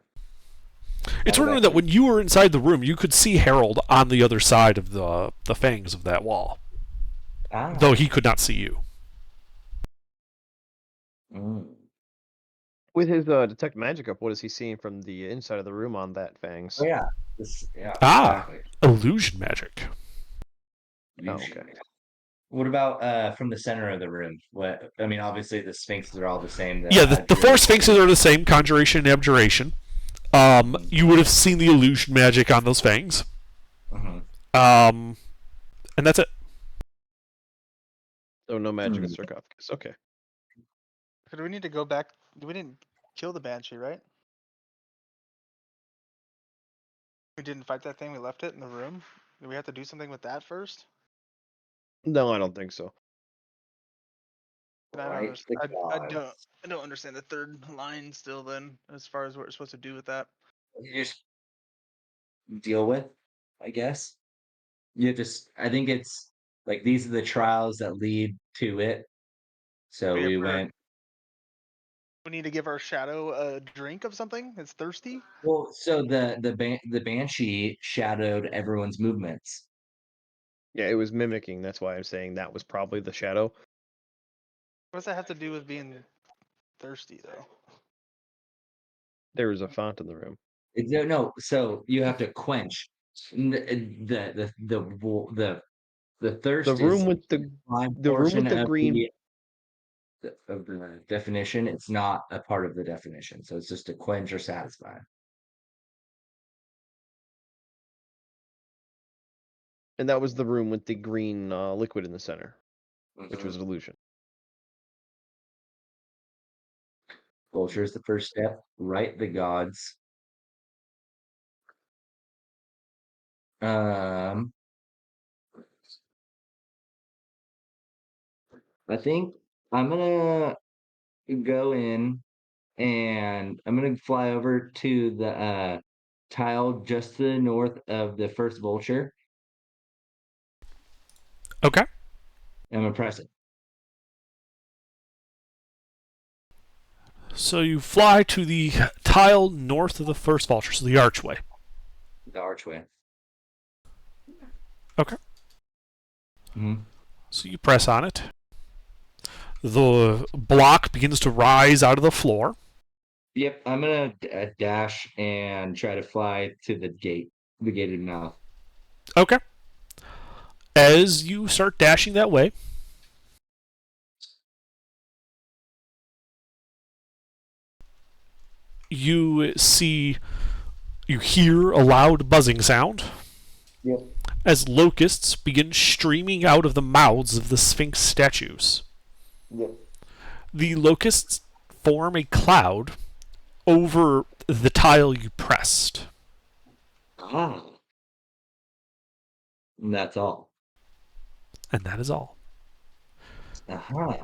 It's I'll wondering bet that when you were inside the room, you could see Harold on the other side of the fangs of that wall, Ah. though he could not see you. With his detect magic up, what is he seeing from the inside of the room on that fangs? Oh yeah. Ah, Exactly. illusion magic. Oh, okay. What about from the center of the room? What I mean, obviously the sphinxes are all the same. Yeah, the four sphinxes are the same: conjuration and abjuration. You would have seen the illusion magic on those fangs. Mhm. And that's it. So no magic at sarcophagus. Okay. Do we need to go back? We didn't kill the banshee, right? We didn't fight that thing. We left it in the room. Do we have to do something with that first? No, I don't think so. I don't understand the third line still. Then, as far as what we're supposed to do with that. You just deal with, I guess. I think it's like these are the trials that lead to it. So we went. We need to give our shadow a drink of something. It's thirsty. Well, so the banshee shadowed everyone's movements. Yeah, it was mimicking. That's why I'm saying that was probably the shadow. What does that have to do with being thirsty, though? There was a font in the room. No, so you have to quench the thirst. The room with the green. Of the definition, it's not a part of the definition, so it's just to quench or satisfy. And that was the room with the green liquid in the center, which was illusion. Vulture is the first step. Right the gods. I think I'm gonna go in and I'm gonna fly over to the tile just to the north of the first vulture. Okay. I'm gonna press it. So you fly to the tile north of the first vulture, so the archway. The archway. Okay. Mm-hmm. So you press on it. The block begins to rise out of the floor. Yep, I'm gonna dash and try to fly to the gated mouth. Okay. As you start dashing that way, you hear a loud buzzing sound. Yep. As locusts begin streaming out of the mouths of the Sphinx statues. Yep. The locusts form a cloud over the tile you pressed. Oh. And that's all. And that is all. Uh-huh.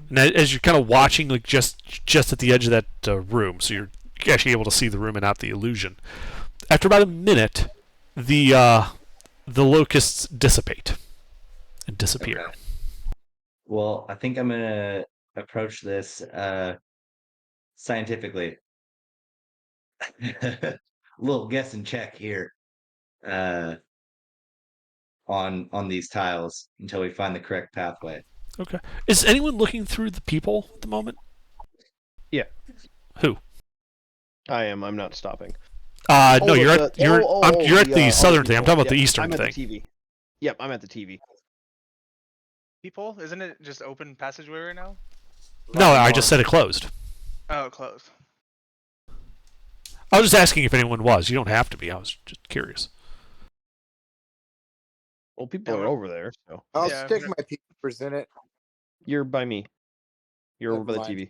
And as you're kind of watching, like just at the edge of that room, so you're actually able to see the room and not the illusion. After about a minute, the locusts dissipate and disappear. Okay. Well, I think I'm gonna approach this scientifically. A little guess and check here on these tiles until we find the correct pathway. Okay. Is anyone looking through the people at the moment? Yeah. Who? I am. I'm not stopping. No, you're at the southern thing. I'm talking about the eastern I'm at thing. the TV. Yep, I'm at the TV. People? Isn't it just open passageway right now? No, I just said it closed. Oh, closed. I was just asking if anyone was. You don't have to be. I was just curious. Well, people are over there, so I'll Yeah, stick no- my peepers in it. you're by me. You're over by the Never mind. TV.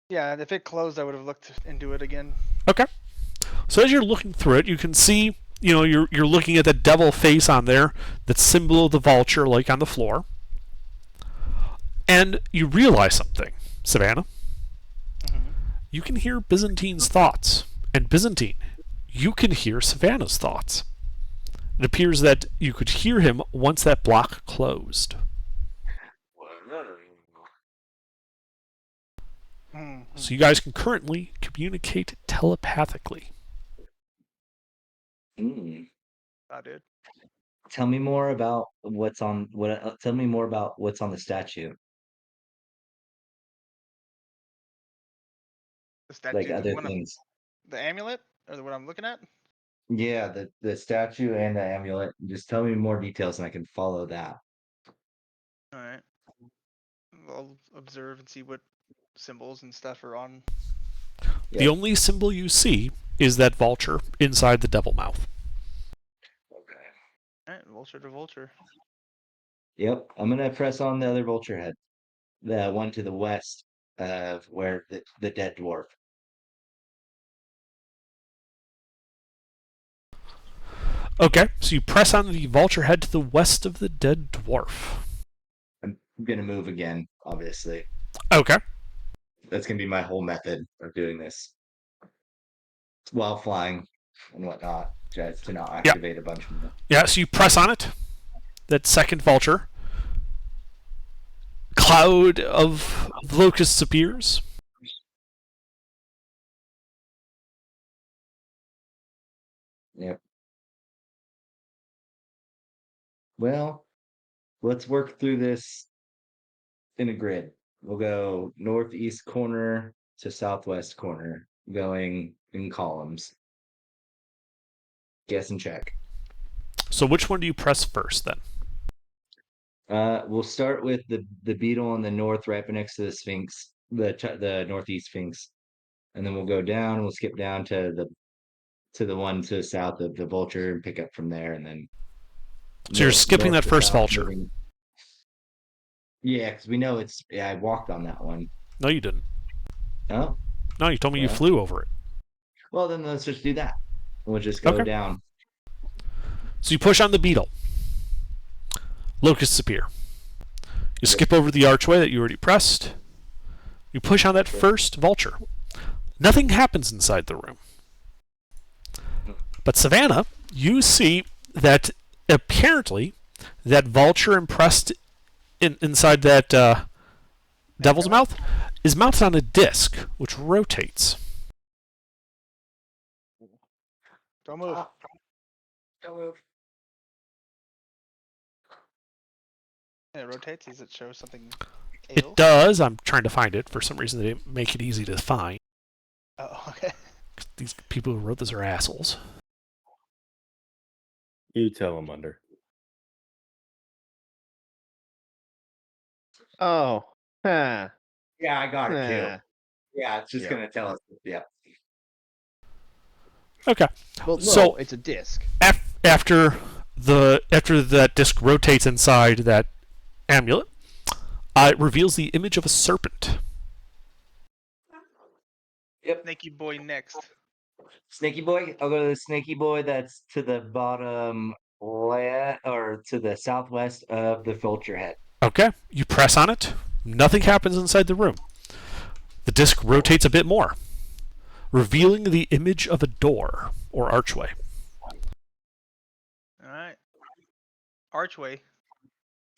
Yeah, if it closed, I would have looked into it again. Okay. So as you're looking through it, you can see, you're looking at the devil face on there, that symbol of the vulture, like on the floor. And you realize something, Savannah. You can hear Byzantine's thoughts. And Byzantine, you can hear Savannah's thoughts. It appears that you could hear him once that block closed. So you guys can currently communicate telepathically. I did. Tell me more about what's on tell me more about what's on the statue. The statue, Like the other one things. the amulet, or the one I'm looking at. Yeah, the statue and the amulet. Just tell me more details and I can follow that. All right. I'll observe and see what symbols and stuff are on. The only symbol you see is that vulture inside the devil mouth. Okay. All right, vulture to vulture. Yep, I'm gonna press on the other vulture head. The one to the west of where the dead dwarf. Okay, so you press on the vulture head to the west of the dead dwarf. I'm gonna move again, obviously. Okay. That's gonna be my whole method of doing this. While flying and whatnot, just to not activate a bunch of them. Yeah, so you press on it. That second vulture. Cloud of locusts appears. Yep. Well, let's work through this in a grid. We'll go northeast corner to southwest corner, going in columns. Guess and check. So which one do you press first then? We'll start with the beetle on the north, right next to the Sphinx, the northeast Sphinx, and then we'll go down. And we'll skip down to the one to the south of the vulture and pick up from there, and then. So you're skipping north that to first south, vulture. moving. Yeah, because we know it's. Yeah, I walked on that one. No, you didn't. Oh, No, you told me you Well. flew over it. well then let's just do that. We'll just go Okay. down. So you push on the beetle. Locusts appear. You skip over the archway that you already pressed. You push on that first vulture. Nothing happens inside the room. But Savannah, you see that apparently that vulture impressed inside that devil's mouth is mounted on a disc which rotates. Don't move. Don't move. Yeah, it rotates. Does it show something? It does. I'm trying to find it. For some reason, they didn't make it easy to find. Oh, okay. These people who wrote this are assholes. You tell them under. Oh. Huh. Yeah, I got it Nah. too. Yeah, it's just Yeah. gonna tell us. Yeah. Okay. Well, no, So- it's a disc. After that disc rotates inside that amulet, it reveals the image of a serpent. Yep. Snaky boy next. Snaky boy. I'll go to the snaky boy that's to the bottom left or to the southwest of the vulture head. Okay, you press on it. Nothing happens inside the room. The disc rotates a bit more, revealing the image of a door or archway. All right. Archway.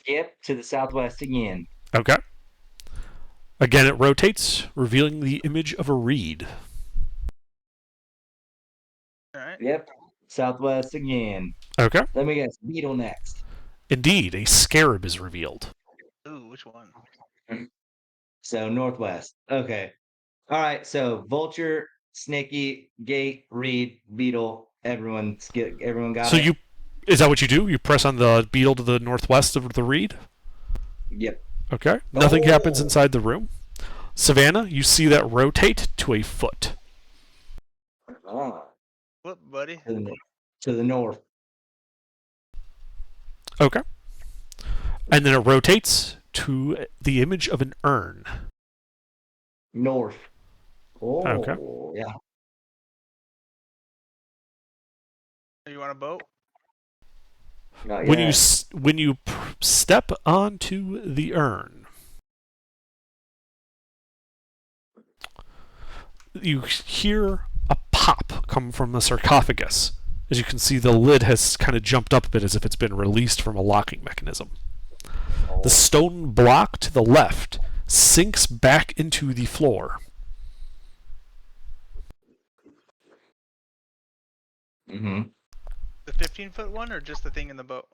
Yep, to the southwest again. Okay. Again, it rotates, revealing the image of a reed. All right. Yep, southwest again. Okay. Let me guess, beetle next. Indeed, a scarab is revealed. Ooh, which one? So northwest. Okay. All right. So vulture, snaky, gate, reed, beetle. Everyone got So it. is that what you do? You press on the beetle to the northwest of the reed? Yep. Okay. Nothing happens inside the room. Savannah, you see that rotate to a foot. Ah, What, buddy? to the north. Okay. And then it rotates to the image of an urn. North. Oh, Okay. yeah. You want a boat? Not When yet. you step onto the urn, you hear a pop come from the sarcophagus. As you can see, the lid has kind of jumped up a bit as if it's been released from a locking mechanism. The stone block to the left sinks back into the floor. Mm-hmm. The 15-foot one, or just the thing in the boat?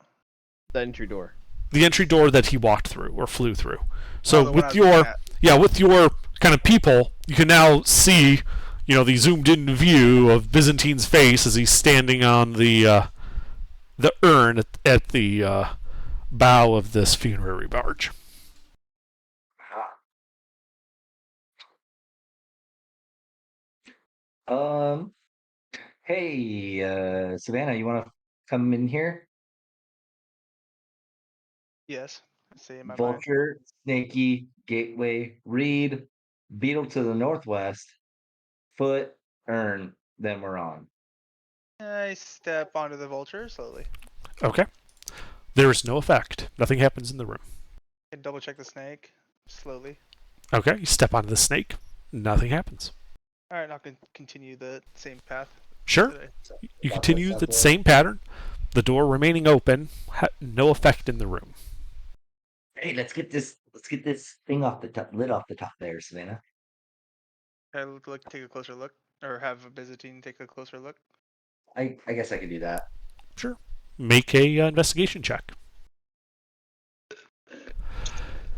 The entry door. The entry door that he walked through or flew through. So the one I with was looking at. with your kind of people, you can now see, the zoomed in view of Byzantine's face as he's standing on the urn at the bow of this funerary barge. Hey, Savannah, you want to come in here? Yes. I say in my mind. Vulture, snaky, gateway, reed, beetle to the northwest, foot, urn. Then we're on. I step onto the vulture slowly. Okay. There is no effect. Nothing happens in the room. I double check the snake slowly. Okay. You step onto the snake. Nothing happens. All right, I'll continue the same path. Sure. You continue the same pattern. The door remaining open. No effect in the room. Hey, let's get this thing off the top, lid off the top there, Savannah. I take a closer look, or have a Byzantine take a closer look. I guess I could do that. Sure. Make a investigation check.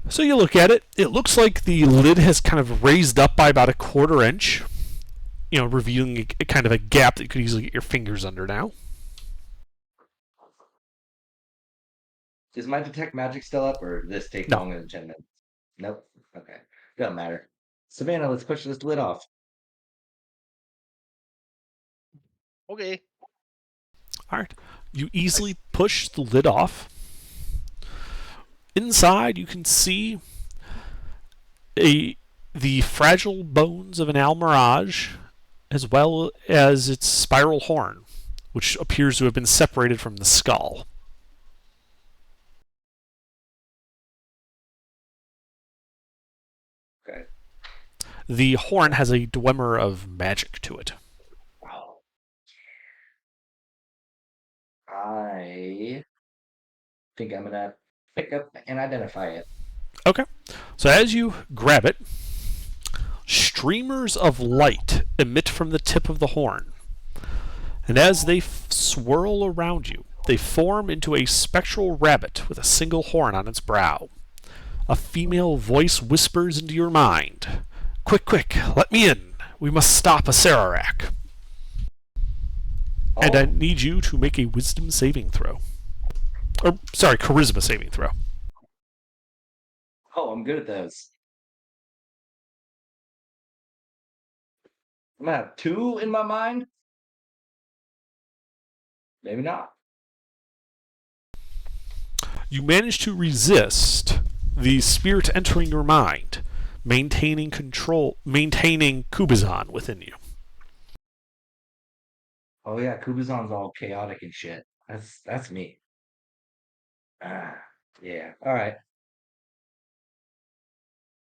So you look at it. It looks like the lid has kind of raised up by about a 1/4 inch, revealing a kind of a gap that you could easily get your fingers under now. Is my detect magic still up, or did this take No. longer than 10 minutes? Nope. Okay. Doesn't matter. Savannah, let's push this lid off. Okay. All right. You easily push the lid off. Inside, you can see the fragile bones of an almirage, as well as its spiral horn, which appears to have been separated from the skull. Okay. The horn has a dwemer of magic to it. Oh. I think I'm gonna pick up and identify it. Okay. So as you grab it, streamers of light emit from the tip of the horn. And as they swirl around you, they form into a spectral rabbit with a single horn on its brow. A female voice whispers into your mind, "Quick, quick, let me in. We must stop a Sararak." And I need you to make a wisdom saving throw. Charisma saving throw. Oh, I'm good at those. I'm gonna have 2 in my mind. Maybe not. You manage to resist the spirit entering your mind, maintaining Kubazan within you. Oh yeah, Kubazan's all chaotic and shit. That's me. Yeah. All right.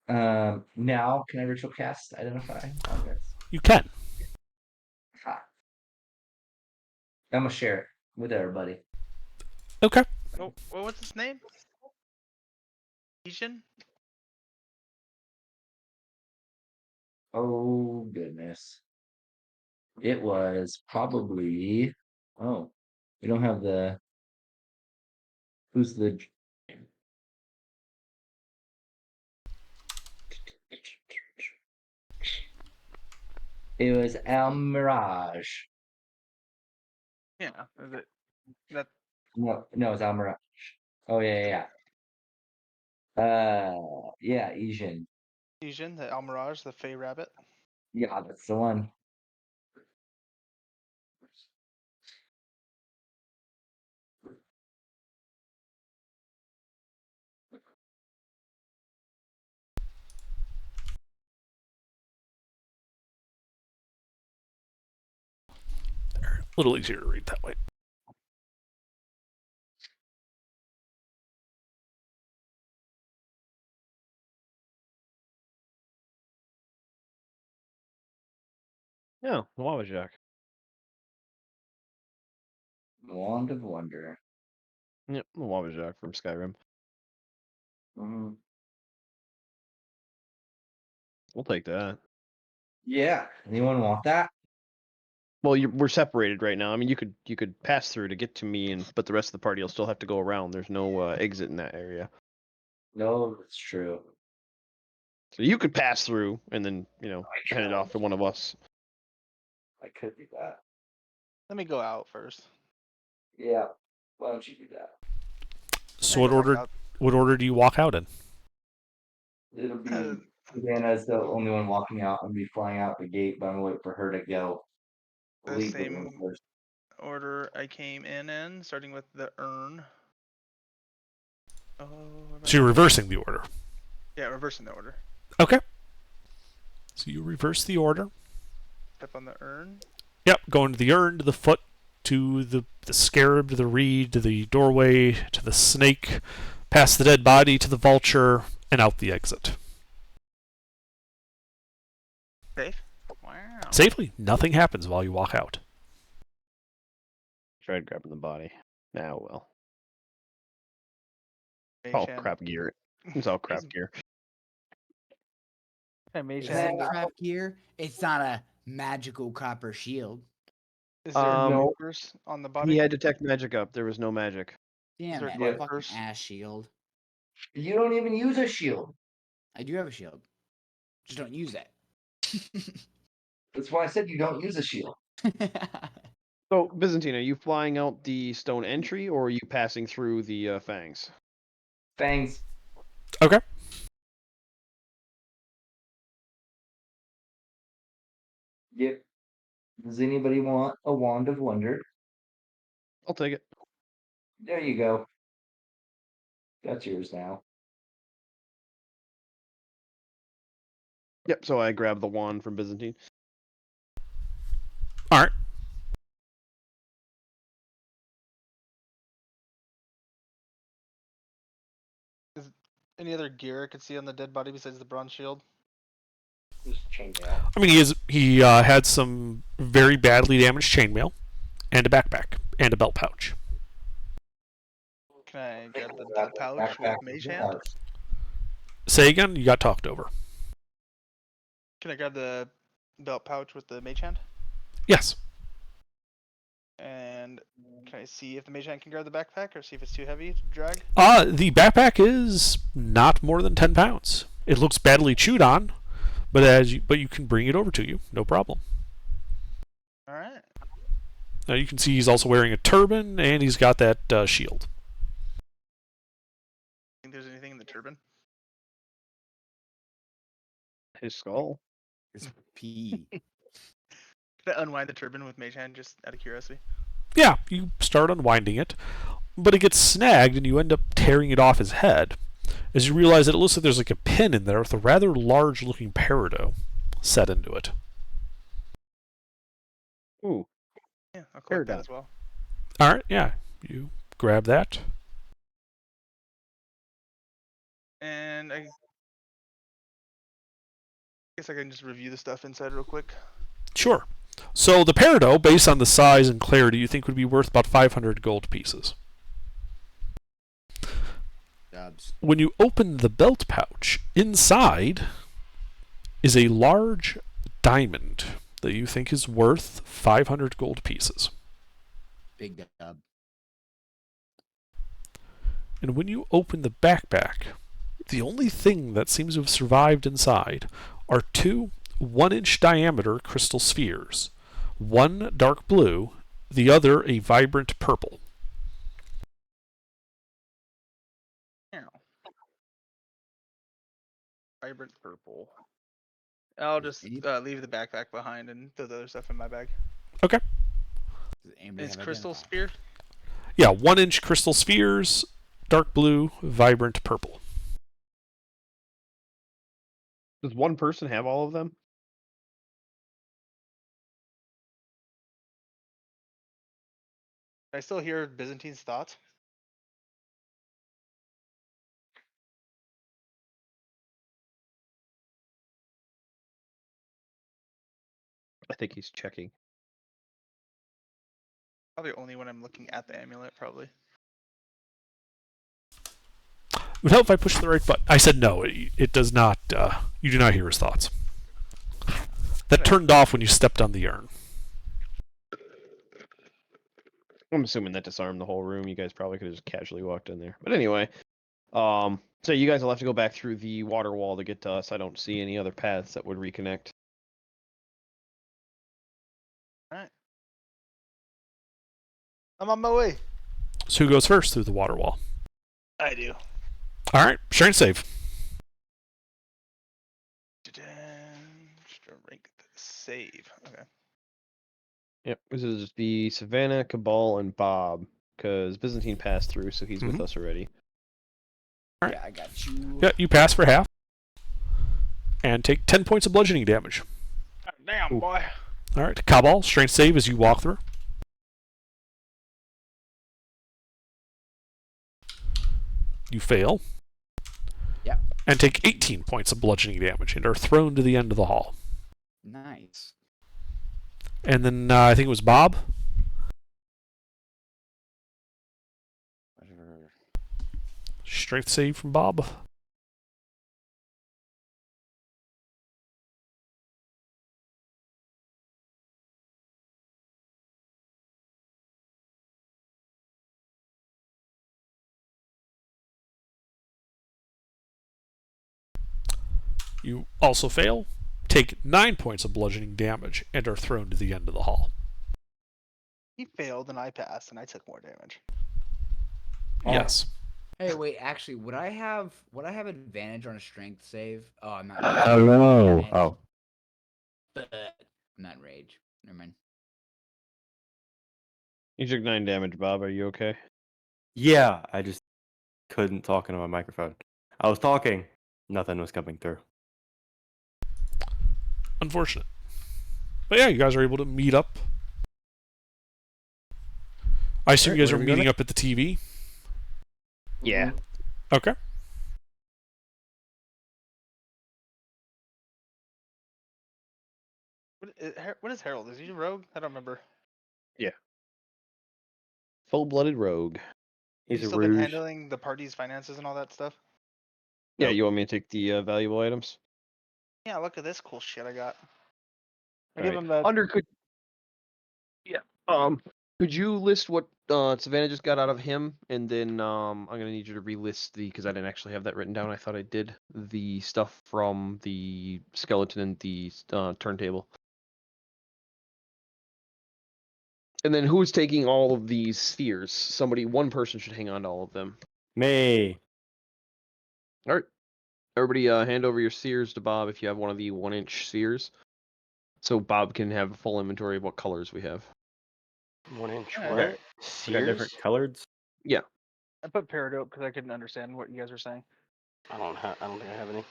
Now can I ritual cast identify on this? You can. Ha. I'm gonna share it with everybody. Okay. Oh, well, what's his name? Ishin? Oh goodness. It was probably. Oh, we don't have the. Who's the? It was Al Mirage. Yeah. Is it that? No, it's Al Mirage. Oh yeah. Yeah, Asian. Ishin, the Almirage, the Fey Rabbit. Yeah, that's the one. A little easier to read that way. Yeah, the Wabbajack. Wand of Wonder. Yep, the Wabbajack from Skyrim. We'll take that. Yeah. Anyone want that? Well, we're separated right now. I mean, you could pass through to get to me, but the rest of the party will still have to go around. There's no exit in that area, No, that's true. so you could pass through and then hand it off to one of us. I could do that. Let me go out first. Yeah. Why don't you do that? So what order do you walk out in? It'll be Savannah's the only one walking out. I'll be flying out the gate, but I'm gonna wait for her to go. The Leave same one first. order I came in, starting with the urn. Oh. So you're reversing the order. Yeah, reversing the order. Okay. So you reverse the order. Step on the urn. Yep, going to the urn, to the foot, to the scarab, to the reed, to the doorway, to the snake, past the dead body, to the vulture, and out the exit. Safe? Wow. Safely. Nothing happens while you walk out. Tried grabbing the body. Now, well. Mage Oh, hand. crap gear. It's all crap gear. Hey, Mage Is hand. that crap gear? It's not a magical copper shield. Is there No. markers on the body? He had detect magic up. There was no magic. Damn there it, blood fucking first? ass shield. You don't even use a shield. I do have a shield. Just don't use it. That's why I said you don't use a shield. So, Byzantine, are you flying out the stone entry, or are you passing through the fangs? Fangs. Okay. Yep. Does anybody want a Wand of Wonder? I'll take it. There you go. That's yours now. Yep, so I grabbed the wand from Byzantine. Alright. Is any other gear I could see on the dead body besides the bronze shield? Just chainmail. I mean, he had some very badly damaged chainmail, and a backpack, and a belt pouch. Can I grab the belt pouch with mage hand? Say again, you got talked over. Can I grab the belt pouch with the mage hand? Yes. And can I see if the mage hand can grab the backpack, or see if it's too heavy to drag? The backpack is not more than 10 pounds. It looks badly chewed on, but you can bring it over to you, no problem. All right. Now you can see he's also wearing a turban, and he's got that shield. Think there's anything in the turban? His skull. It's pee. Could I unwind the turban with mage hand just out of curiosity? Yeah, you start unwinding it, but it gets snagged, and you end up tearing it off his head. as you realize that it looks like there's like a pin in there with a rather large-looking peridot set into it. Ooh. Yeah, I'll collect that Peridot. as well. All right, yeah, you grab that. And I guess I can just review the stuff inside real quick. Sure. So the peridot, based on the size and clarity, you think would be worth about 500 gold pieces. Dubs. When you open the belt pouch, inside is a large diamond that you think is worth 500 gold pieces. Big dub. And when you open the backpack, the only thing that seems to have survived inside are 2 1-inch diameter crystal spheres. One dark blue, the other a vibrant purple. Vibrant purple. I'll just leave the backpack behind and throw the other stuff in my bag. Okay. It's crystal spear. Yeah, 1-inch crystal spheres, dark blue, vibrant purple. Does one person have all of them? I still hear Byzantine's thoughts. I think he's checking. Probably only when I'm looking at the amulet, probably. It would help if I pushed the right button. I said no, it does not. You do not hear his thoughts. That turned off when you stepped on the urn. I'm assuming that disarmed the whole room. You guys probably could have just casually walked in there. But anyway, so you guys will have to go back through the water wall to get to us. I don't see any other paths that would reconnect. Alright. I'm on my way. So who goes first through the water wall? I do. All right, strength save. Strength save. Okay. Yep, this is the Savannah, Cabal, and Bob, because Byzantine passed through, so he's with us already. All right. Yeah, I got you. Yeah, you pass for half. And take 10 points of bludgeoning damage. God damn, boy. All right, Cabal, strength save as you walk through. You fail. Yep. And take 18 points of bludgeoning damage and are thrown to the end of the hall. Nice. And then I think it was Bob. Whatever. Strength save from Bob. You also fail, take 9 points of bludgeoning damage, and are thrown to the end of the hall. He failed and I passed and I took more damage. Yes. Hey, wait. Actually, would I have advantage on a strength save? Oh, I'm not. Hello. Oh. But I'm not rage. Never mind. You took 9 damage, Bob. Are you okay? Yeah, I just couldn't talk into my microphone. I was talking, nothing was coming through. Unfortunate. But yeah, you guys are able to meet up. I assume you guys are meeting up at the TV? Yeah. Okay. What is Harold? Is he rogue? I don't remember. Yeah. Full-blooded rogue. He's You a still been rouge. handling the party's finances and all that stuff? Yeah, Nope. you want me to take the valuable items? Yeah, look at this cool shit I got. I All give right. him that. Under could could you list what Savannah just got out of him, and then I'm gonna need you to relist because I didn't actually have that written down. I thought I did the stuff from the skeleton and the turntable. And then who's taking all of these spheres? One person should hang on to all of them. Me. All right. Everybody, hand over your spheres to Bob if you have one of the 1-inch spheres, so Bob can have a full inventory of what colors we have. 1-inch Yeah, what? We got Sears? different colors. Yeah. I put peridot because I couldn't understand what you guys were saying. I don't think I have any.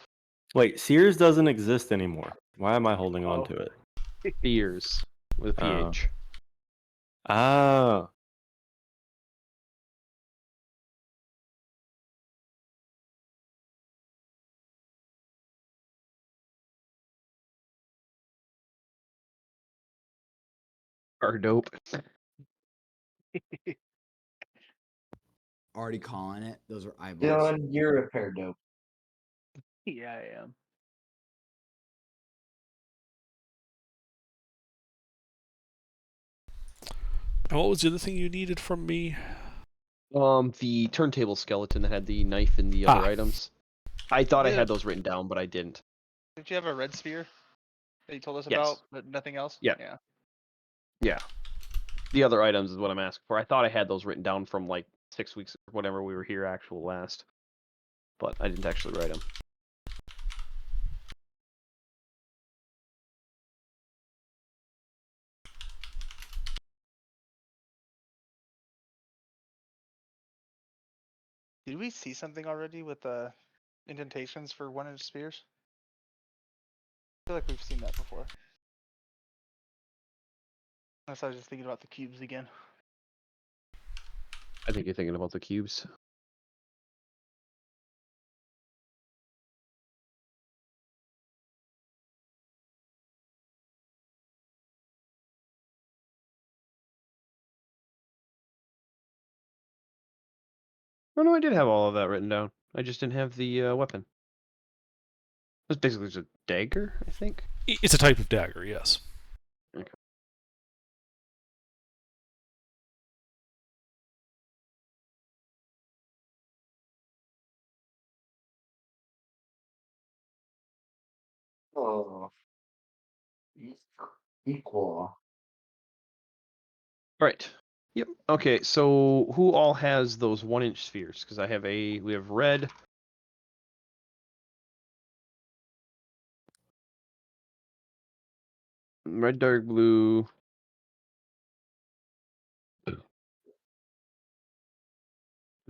Wait, Sears doesn't exist anymore. Why am I holding on to it? Fears with a Oh. PH. Oh. Are dope. Already calling it. Those are eyeballs. Dylan, you're a pair dope. Yeah, I am. And what was the other thing you needed from me? The turntable skeleton that had the knife and the other Ah. items. I thought I Yeah. had those written down, but I didn't. Did you have a red sphere that you told us Yes. about, but nothing else? Yeah. Yeah. Yeah. The other items is what I'm asking for. I thought I had those written down from like 6 weeks or whatever we were here actual last. But I didn't actually write them. Did we see something already with the indentations for 1-inch spheres? I feel like we've seen that before. Unless I was just thinking about the cubes again. I think you're thinking about the cubes. Oh no, I did have all of that written down. I just didn't have the weapon. It was basically just a dagger, I think. It's a type of dagger, yes. Okay. Oh. Equal. Right. Yep. Okay, so who all has those 1-inch spheres? Because we have red. Red, dark blue. I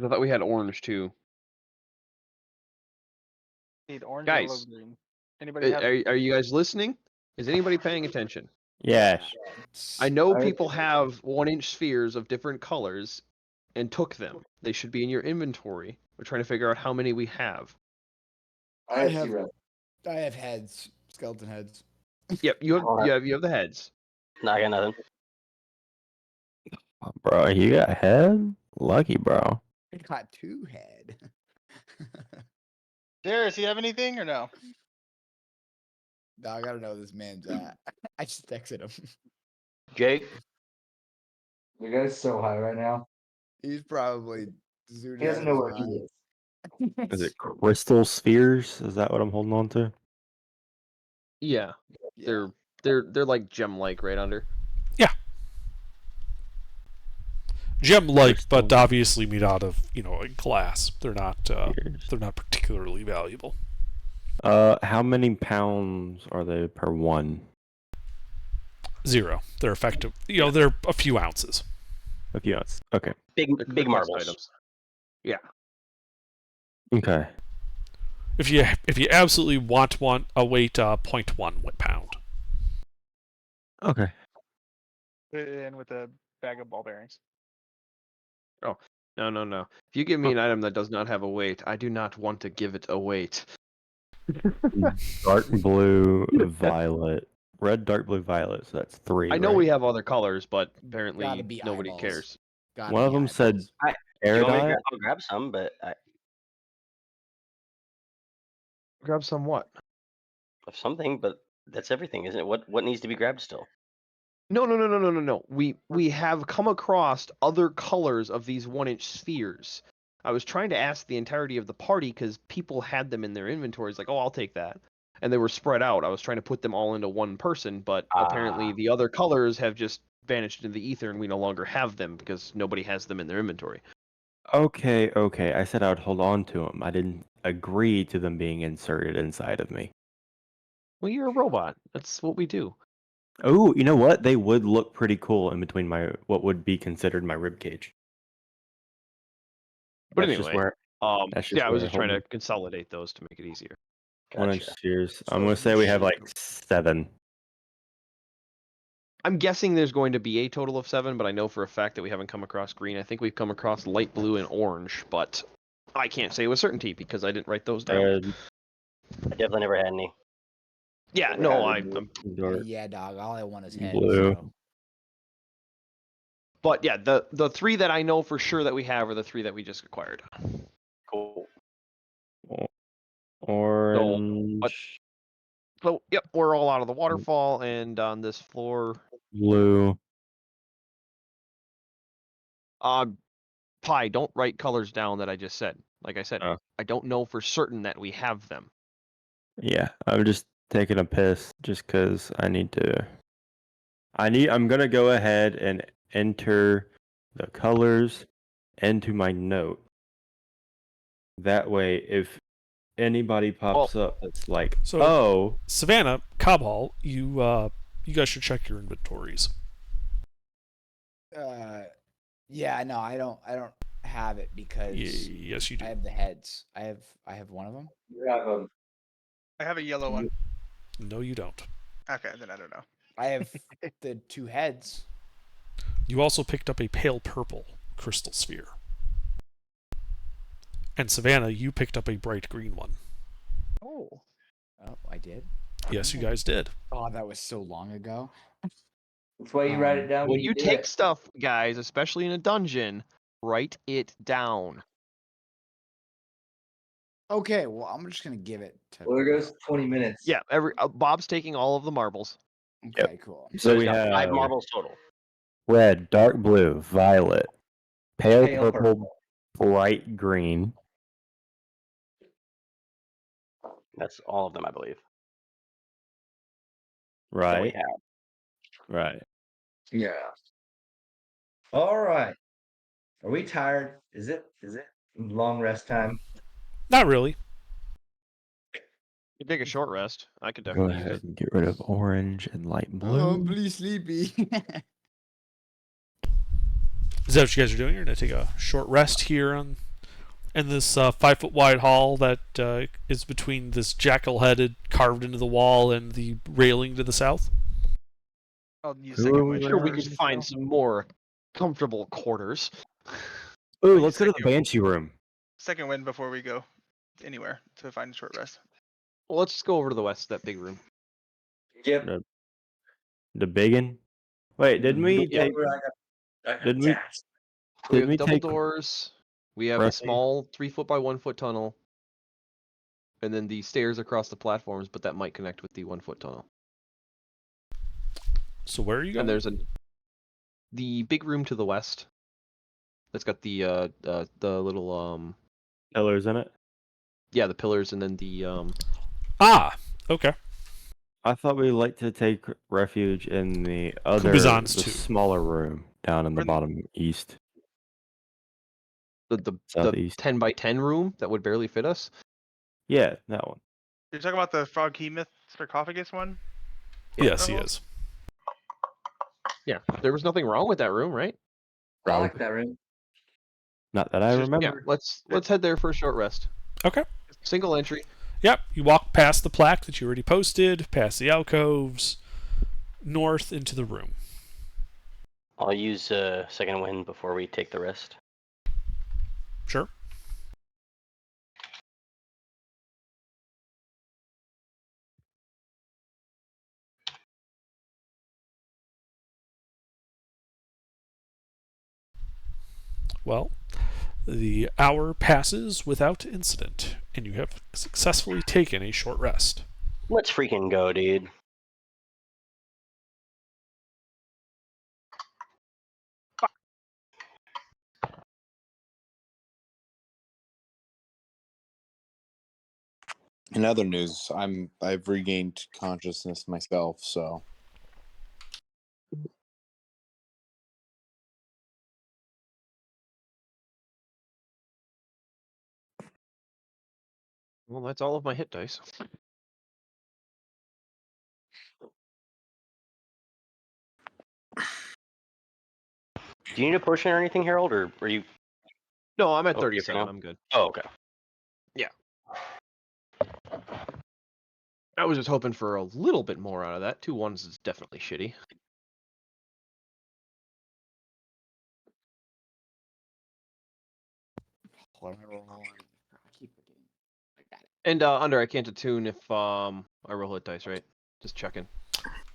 thought we had orange too. Need orange, Guys, yellow, green. Anybody have? Are you guys listening? Is anybody paying attention? Yes. I know people have 1-inch spheres of different colors and took them. They should be in your inventory. We're trying to figure out how many we have. I have heads, skeleton heads. Yep, you have the heads. No, I got nothing. Oh, bro, you got head? Lucky, bro. I got 2 head. Darius, you have anything or no? No, I gotta know where this man's at. I just texted him. Jake, You guys so high right now. He's probably zooted He doesn't out know of where his he mind. is. Is it crystal spheres? Is that what I'm holding on to? Yeah, Yeah. they're like gem-like right under. Gem-like, but Crystal. obviously made out of glass. They're not Spheres. they're not particularly valuable. How many pounds are they per one? 0. They're effective. They're a few ounces. A few ounces. Okay. They're big cost marbles. items. Okay. If you absolutely want a weight, 0.1 pound. Okay. Put it in with a bag of ball bearings. No. If you give me an item that does not have a weight, I do not want to give it a weight. Dark blue, violet. Red, dark blue, violet. So that's 3. I know right? we have other colors, but Gotta apparently be nobody eyeballs. cares. Gotta One of be them said eyeballs. Do you want me to Aerodite. I'll grab some, but Grab some what? of something, but that's everything, isn't it? What needs to be grabbed still? No. We have come across other colors of these 1-inch spheres. I was trying to ask the entirety of the party because people had them in their inventories, like, oh, I'll take that. And they were spread out. I was trying to put them all into one person, but apparently the other colors have just vanished into the ether and we no longer have them because nobody has them in their inventory. Okay. I said I would hold on to them. I didn't agree to them being inserted inside of me. Well, you're a robot. That's what we do. Oh, you know what? They would look pretty cool in between what would be considered my rib cage. But That's just anyway. That's Yeah, just I was where just trying to holding consolidate those to make it easier. 1-inch Gotcha. spheres. So I'm gonna if say we we have shoot- like 7. I'm guessing there's going to be a total of 7, but I know for a fact that we haven't come across green. I think we've come across light blue and orange, but I can't say with certainty because I didn't write those down. Red, I definitely never had any. Yeah, never no, had I'm dark Yeah, dog. All I want is heads. blue. So. but yeah, the 3 that I know for sure that we have are the 3 that we just acquired. Cool. Orange, So, yep, we're all out of the waterfall and on this floor. blue. Pi, don't write colors down that I just said. Like I said, Oh. I don't know for certain that we have them. Yeah, I'm just taking a piss just because I'm gonna go ahead and enter the colors into my note. That way, if anybody pops up that's like, So- oh, Savannah, Cobhall, you guys should check your inventories. Yeah, no, I don't have it because Yes, you do. I have the heads. I have one of them. You have I have a yellow one. No, you don't. Okay, then I don't know. I have the 2 heads. You also picked up a pale purple crystal sphere. And Savannah, you picked up a bright green one. Oh, I did. Yes, you guys did. Oh, that was so long ago. That's why you write it down When you do take it. stuff, guys, especially in a dungeon, write it down. Okay, well, I'm just gonna give it to. Well, there goes 20 minutes. Yeah, Bob's taking all of the marbles. Okay, cool. so we there's now 5 have marbles total. red, dark blue, violet, pale, Pale purple, bright green. That's all of them, I believe. That we Right, have. right. Yeah. All right. Are we tired? Is it long rest time? Not really. You take a short rest. I could Go definitely use ahead it. and get rid of orange and light Oh, blue. please, sleepy. Is that what you guys are doing? You're gonna take a short rest here in this 5-foot wide hall that is between this jackal-headed carved into the wall and the railing to the south. I'll use Who second are we wind. Sure, we Where could is find some more comfortable quarters. Ooh, you let's go to the second- Banshee room. Second wind before we go anywhere to find a short rest. Well, let's just go over to the west, that big room. Yep. The biggin. Wait, didn't we Yeah. take? I got Didn't we- taxed. We Did have we double take doors. We have a Rusty? small 3-foot by 1-foot tunnel. And then the stairs across the platforms, but that might connect with the 1-foot tunnel. So where are you going? And there's the big room to the west. That's got the little pillars in it? yeah, the pillars and then the Okay. I thought we like to take refuge in the other, Kubazan's the too. smaller room down in the We're- bottom east. the Southeast. 10 by 10 room that would barely fit us. Yeah, that one. You're talking about the Frog Hemoth sarcophagus one? Yes, he Uh-huh. is. Yeah, there was nothing wrong with that room, right? I like that room. Not that I It's just- remember. Yeah, let's head there for a short rest. Okay. Single entry. Yep. You walk past the plaque that you already posted, past the alcoves, north into the room. I'll use second wind before we take the rest. Sure. Well, the hour passes without incident, and you have successfully taken a short rest. Let's freaking go, dude. In other news, I've regained consciousness myself, so Well, that's all of my hit dice. Do you need a potion or anything, Harold, or are you No, I'm at Oh, you for 37. now? I'm good. Oh, okay. I was just hoping for a little bit more out of that. 2 1s is definitely shitty. And Under, I can't attune if I roll hit dice, right? Just checking.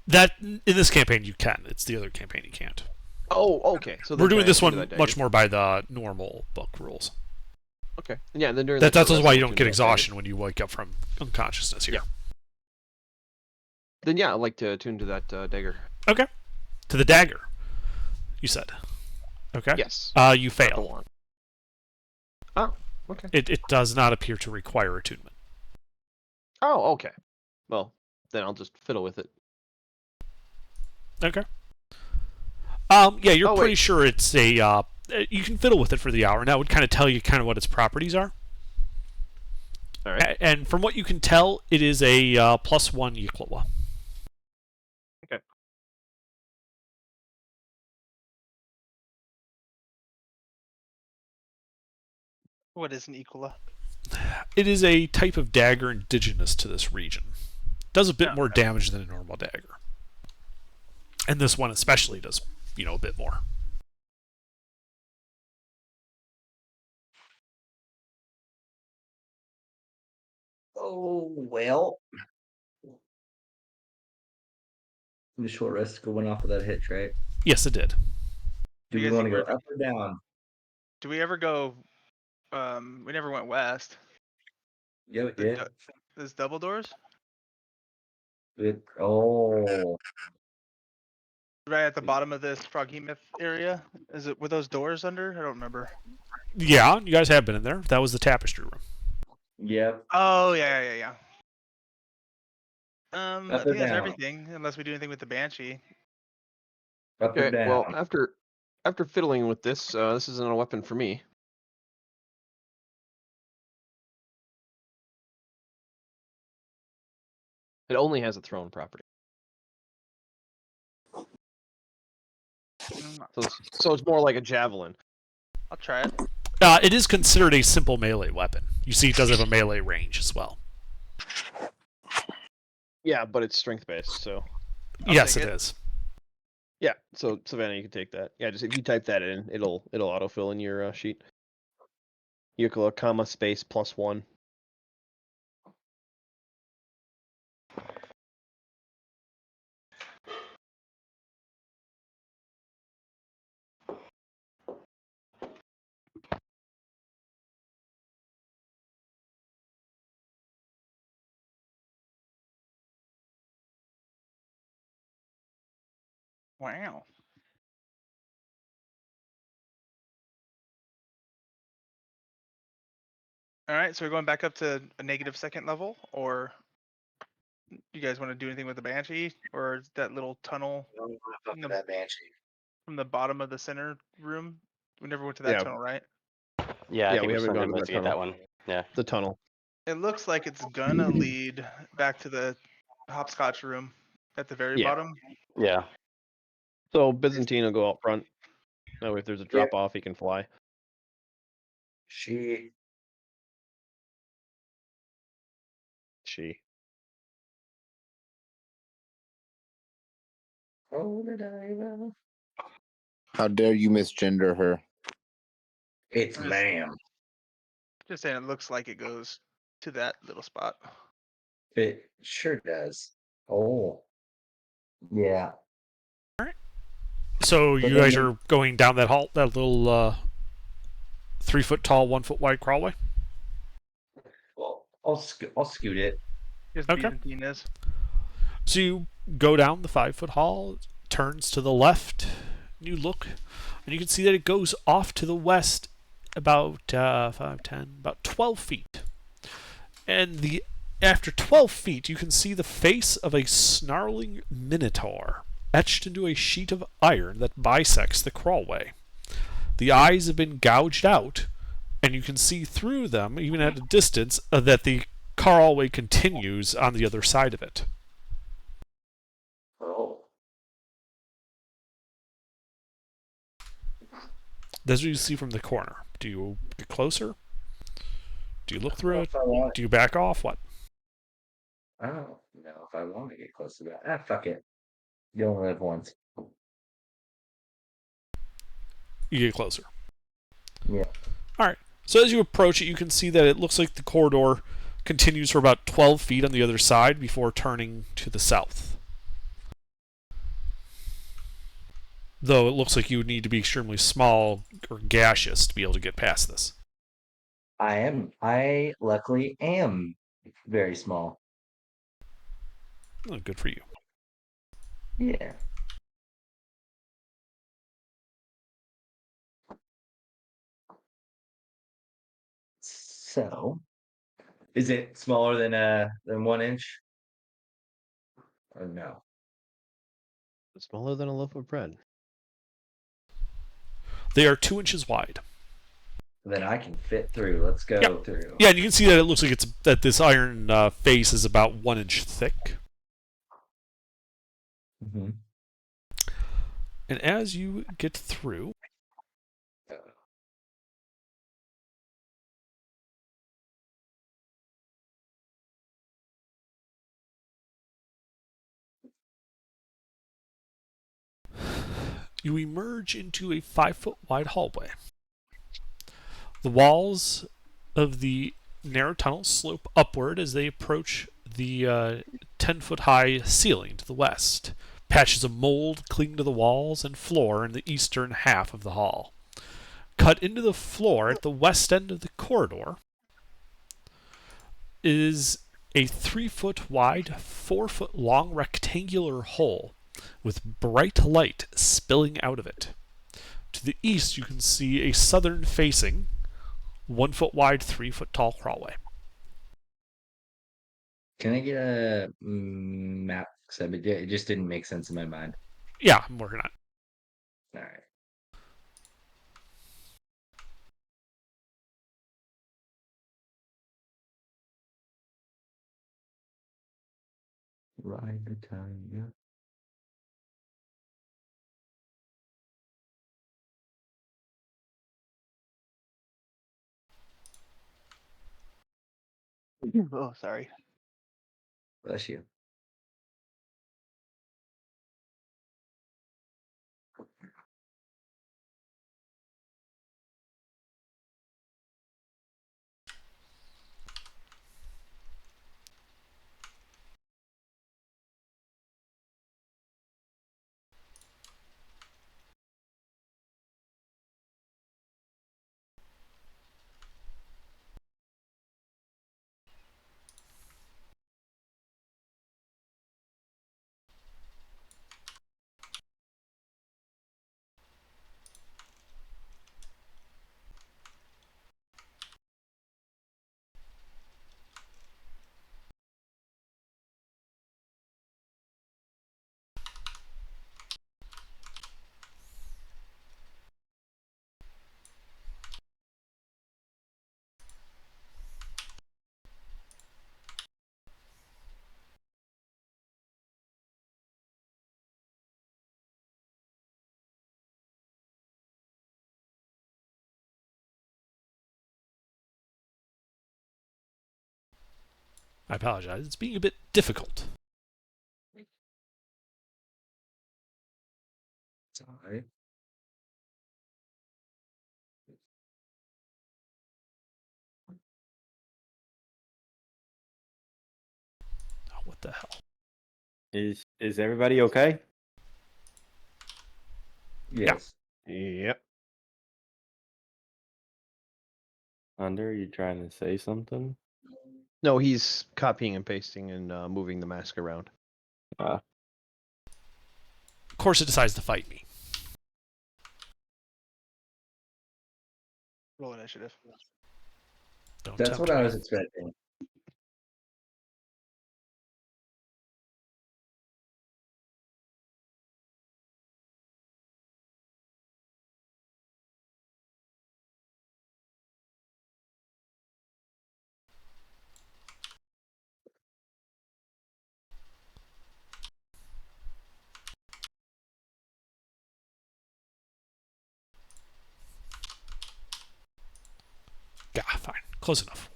That in this campaign you can. It's the other campaign you can't. Oh, okay. So We're then doing can I this attune to one that much dagger? more by the normal book rules. Okay. Yeah, and then during That's short also rest, why I'll you don't attune get to that dagger. exhaustion when you wake up from unconsciousness here. Yeah. Then yeah, I'd like to attune to that dagger. Okay. To the dagger, you said. Okay. Yes. You Not the fail. wand. Oh, okay. It does not appear to require attunement. Oh, okay. Well, then I'll just fiddle with it. Okay. Yeah, you're Oh, pretty wait. sure it's a. You can fiddle with it for the hour, and that would kind of tell you kind of what its properties are. All right. And from what you can tell, it is a +1 Yklwa. Okay. What is an Equala? It is a type of dagger indigenous to this region. Does a bit Oh, more okay. damage than a normal dagger. And this one especially does, a bit more. Oh well. The short rest going off of that hitch, right? Yes, it did. Do You we guys want to think go up or down? Do we ever go? We never went west. Yeah, we The did. There's double doors Oh, right at the bottom of this Froghemoth area. Were those doors under? I don't remember. Yeah, you guys have been in there. That was the tapestry room. yep. Oh yeah. I Up or think that's down? everything, unless we do anything with the Banshee. Up or Okay. down? Well, after fiddling with this, this isn't a weapon for me. It only has a thrown property. So it's more like a javelin. I'll try it. It is considered a simple melee weapon. You see, it does have a melee range as well. Yeah, but it's strength based, so Yes, take it it. is. yeah. So Savannah, you can take that. Yeah, just if you type that in, it'll autofill in your sheet. Euclid, comma space +1. Wow. All right, so we're going back up to a negative second level, or you guys want to do anything with the Banshee, or that little tunnel Fuck No. that banshee. from the bottom of the center room? We never went to that Yeah. tunnel, right? Yeah, I Yeah, think we we're haven't starting to gone to that investigate that tunnel. one. Yeah. The tunnel. It looks like it's gonna lead back to the hopscotch room at the very Yeah. bottom. Yeah. So Byzantine will go out front. That way, if there's a drop off, he can fly. She. Oh, the diva. How dare you misgender her? It's Just- ma'am. Just saying, it looks like it goes to that little spot. It sure does. Oh. Yeah. So But you then guys the- are going down that hall, that little 3-foot tall, 1-foot wide crawlway. Well, I'll scoot it. Just Okay. Byzantine is. So you go down the 5-foot hall, it turns to the left, and you look, and you can see that it goes off to the west about 5, 10, about 12 feet. And after 12 feet, you can see the face of a snarling minotaur etched into a sheet of iron that bisects the crawlway. The eyes have been gouged out, and you can see through them, even at a distance, that the crawlway continues on the other side of it. Oh. That's what you see from the corner. Do you get closer? Do you look through it? If I want, Do you back off? What? I don't know if I want to get close to that. Ah, fuck it. You only live once. You get closer. Yeah. All right. So as you approach it, you can see that it looks like the corridor continues for about 12 feet on the other side before turning to the south. Though it looks like you would need to be extremely small or gaseous to be able to get past this. I luckily am very small. Oh, good for you. Yeah. So, is it smaller than 1 inch? Or no? It's smaller than a loaf of bread. They are 2 inches wide. Then I can fit through. Let's go through. Yeah, and you can see that it looks like that this iron face is about 1 inch thick. Mm-hmm. And as you get through, you emerge into a 5-foot wide hallway. The walls of the narrow tunnel slope upward as they approach the 10-foot high ceiling to the west. Patches of mold cling to the walls and floor in the eastern half of the hall. Cut into the floor at the west end of the corridor is a 3-foot wide, 4-foot long rectangular hole with bright light spilling out of it. To the east, you can see a southern facing, 1-foot wide, 3-foot tall crawlway. Can I get a map? Because it just didn't make sense in my mind. Yeah, I'm working on it. All right. Ride the tiger. Oh, sorry. Bless you. I apologize. It's being a bit difficult. Sorry. Oh, what the hell? Is everybody okay? Yes. Yep. Under, you trying to say something? No, he's copying and pasting and moving the mask around. Of course, it decides to fight me. Roll initiative. Don't That's tempt what I me. was expecting. Close enough.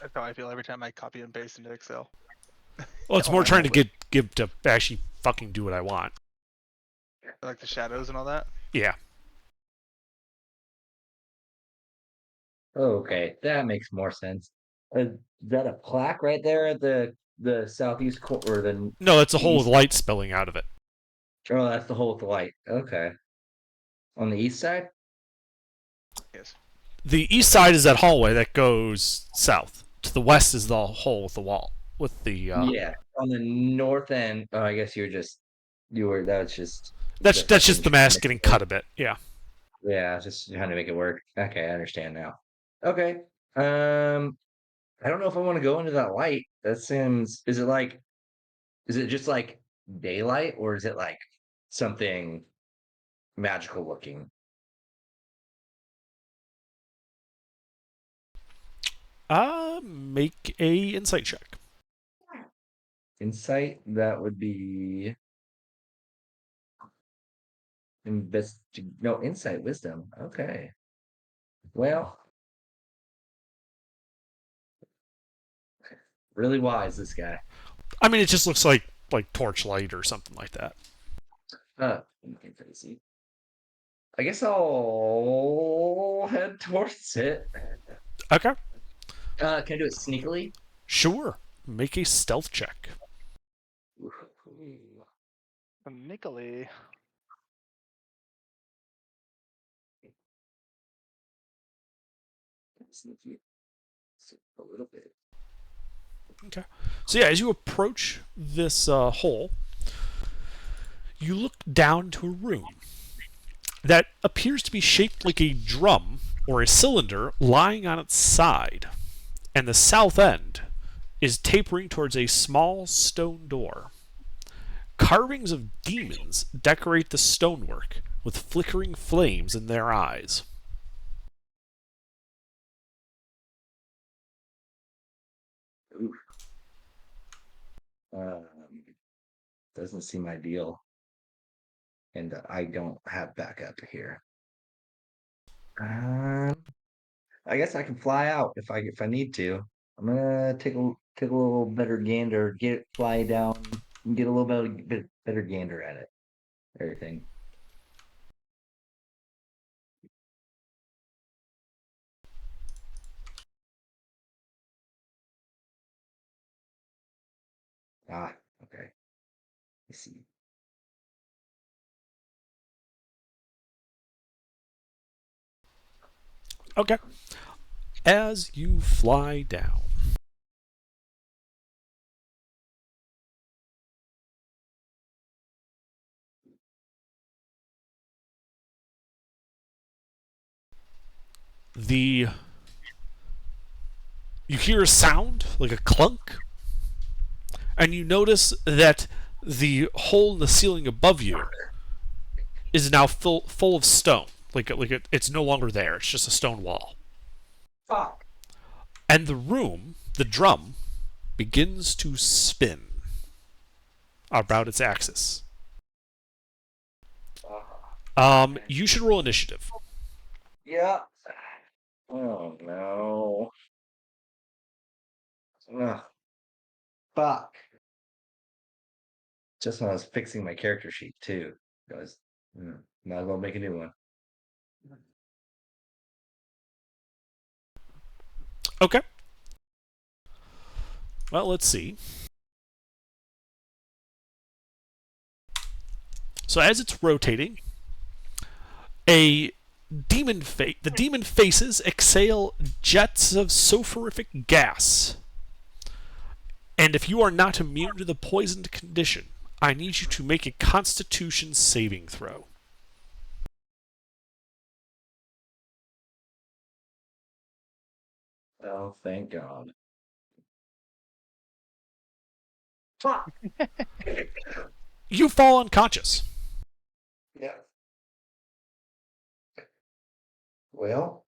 That's how I feel every time I copy and paste into Excel. Well, it's more trying to give to actually fucking do what I want. Like the shadows and all that. Yeah. Okay, that makes more sense. Is that a plaque right there at the southeast corner, or the? No, it's a hole with east? light spilling out of it. Oh, that's the hole with the light. Okay. On the east side? Yes. The east side is that hallway that goes south. To the west is the hole with the wall with the. Yeah. On the north end. Oh, I guess that was just. That's just the mask getting cut a bit. Yeah. Yeah, just trying to make it work. Okay, I understand now. Okay. I don't know if I want to go into that light. That seems. Is it just like daylight, or is it like something magical looking? Make a insight check. Insight, that would be insight, wisdom. Okay. Well, really wise, this guy. I mean, it just looks like torchlight or something like that. Crazy. I guess I'll head towards it. Okay. Can I do it sneakily? Sure. Make a stealth check. Nicolay. Sneaky. A little bit. Okay. So yeah, as you approach this hole, you look down to a room that appears to be shaped like a drum or a cylinder lying on its side, and the south end is tapering towards a small stone door. Carvings of demons decorate the stonework with flickering flames in their eyes. Oof. Doesn't seem ideal. And I don't have backup here. I guess I can fly out if I need to. I'm gonna take a little better gander, fly down, and get a little bit better gander at it. Everything. Okay. I see. Okay. As you fly down, you hear a sound like a clunk, and you notice that the hole in the ceiling above you is now full of stone. It's no longer there. It's just a stone wall. Fuck. And the drum, begins to spin about its axis. You should roll initiative. Yeah. Oh no. Ugh. Fuck. Just when I was fixing my character sheet too. I was might as well make a new one. Okay. Well, let's see. So as it's rotating, the demon faces exhale jets of sulfurific gas. And if you are not immune to the poisoned condition, I need you to make a Constitution saving throw. Oh, thank God. Fuck. You fall unconscious. Yeah. Well.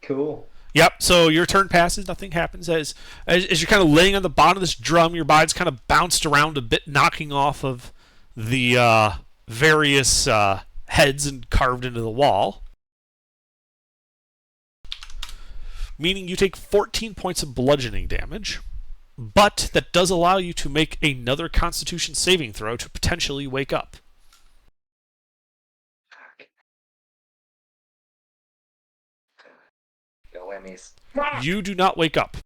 Cool. Yep, so your turn passes, nothing happens. As you're kind of laying on the bottom of this drum, your body's kind of bounced around a bit, knocking off of the various heads and carved into the wall, meaning you take 14 points of bludgeoning damage, but that does allow you to make another Constitution saving throw to potentially wake up. No whammies. You do not wake up.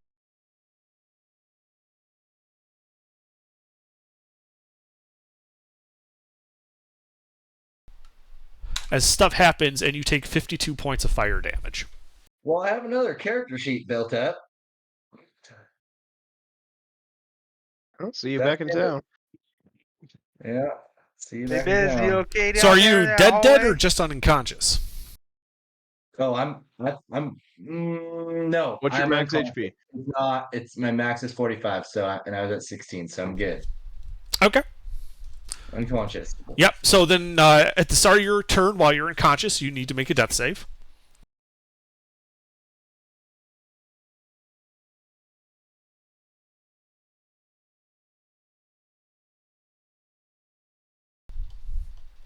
As stuff happens, and you take 52 points of fire damage. Well, I have another character sheet built up. I'll see you That's back in it. town. Yeah. See you Hey, back in Biz, you town. okay down So are there you in that dead hallway? or just unconscious? Oh, no. What's your I'm max unconscious. HP? It's not. It's my max is 45. And I was at 16, so I'm good. Okay. Unconscious. Yep. So then, at the start of your turn, while you're unconscious, you need to make a death save.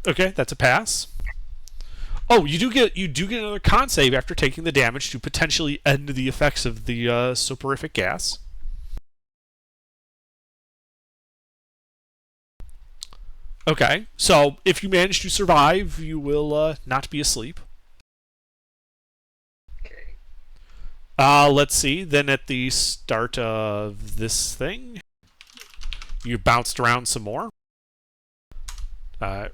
Okay, that's a pass. Oh, you do get another con save after taking the damage to potentially end the effects of the soporific gas. Okay, so if you manage to survive, you will not be asleep. Okay. Let's see. Then at the start of this thing, you bounced around some more,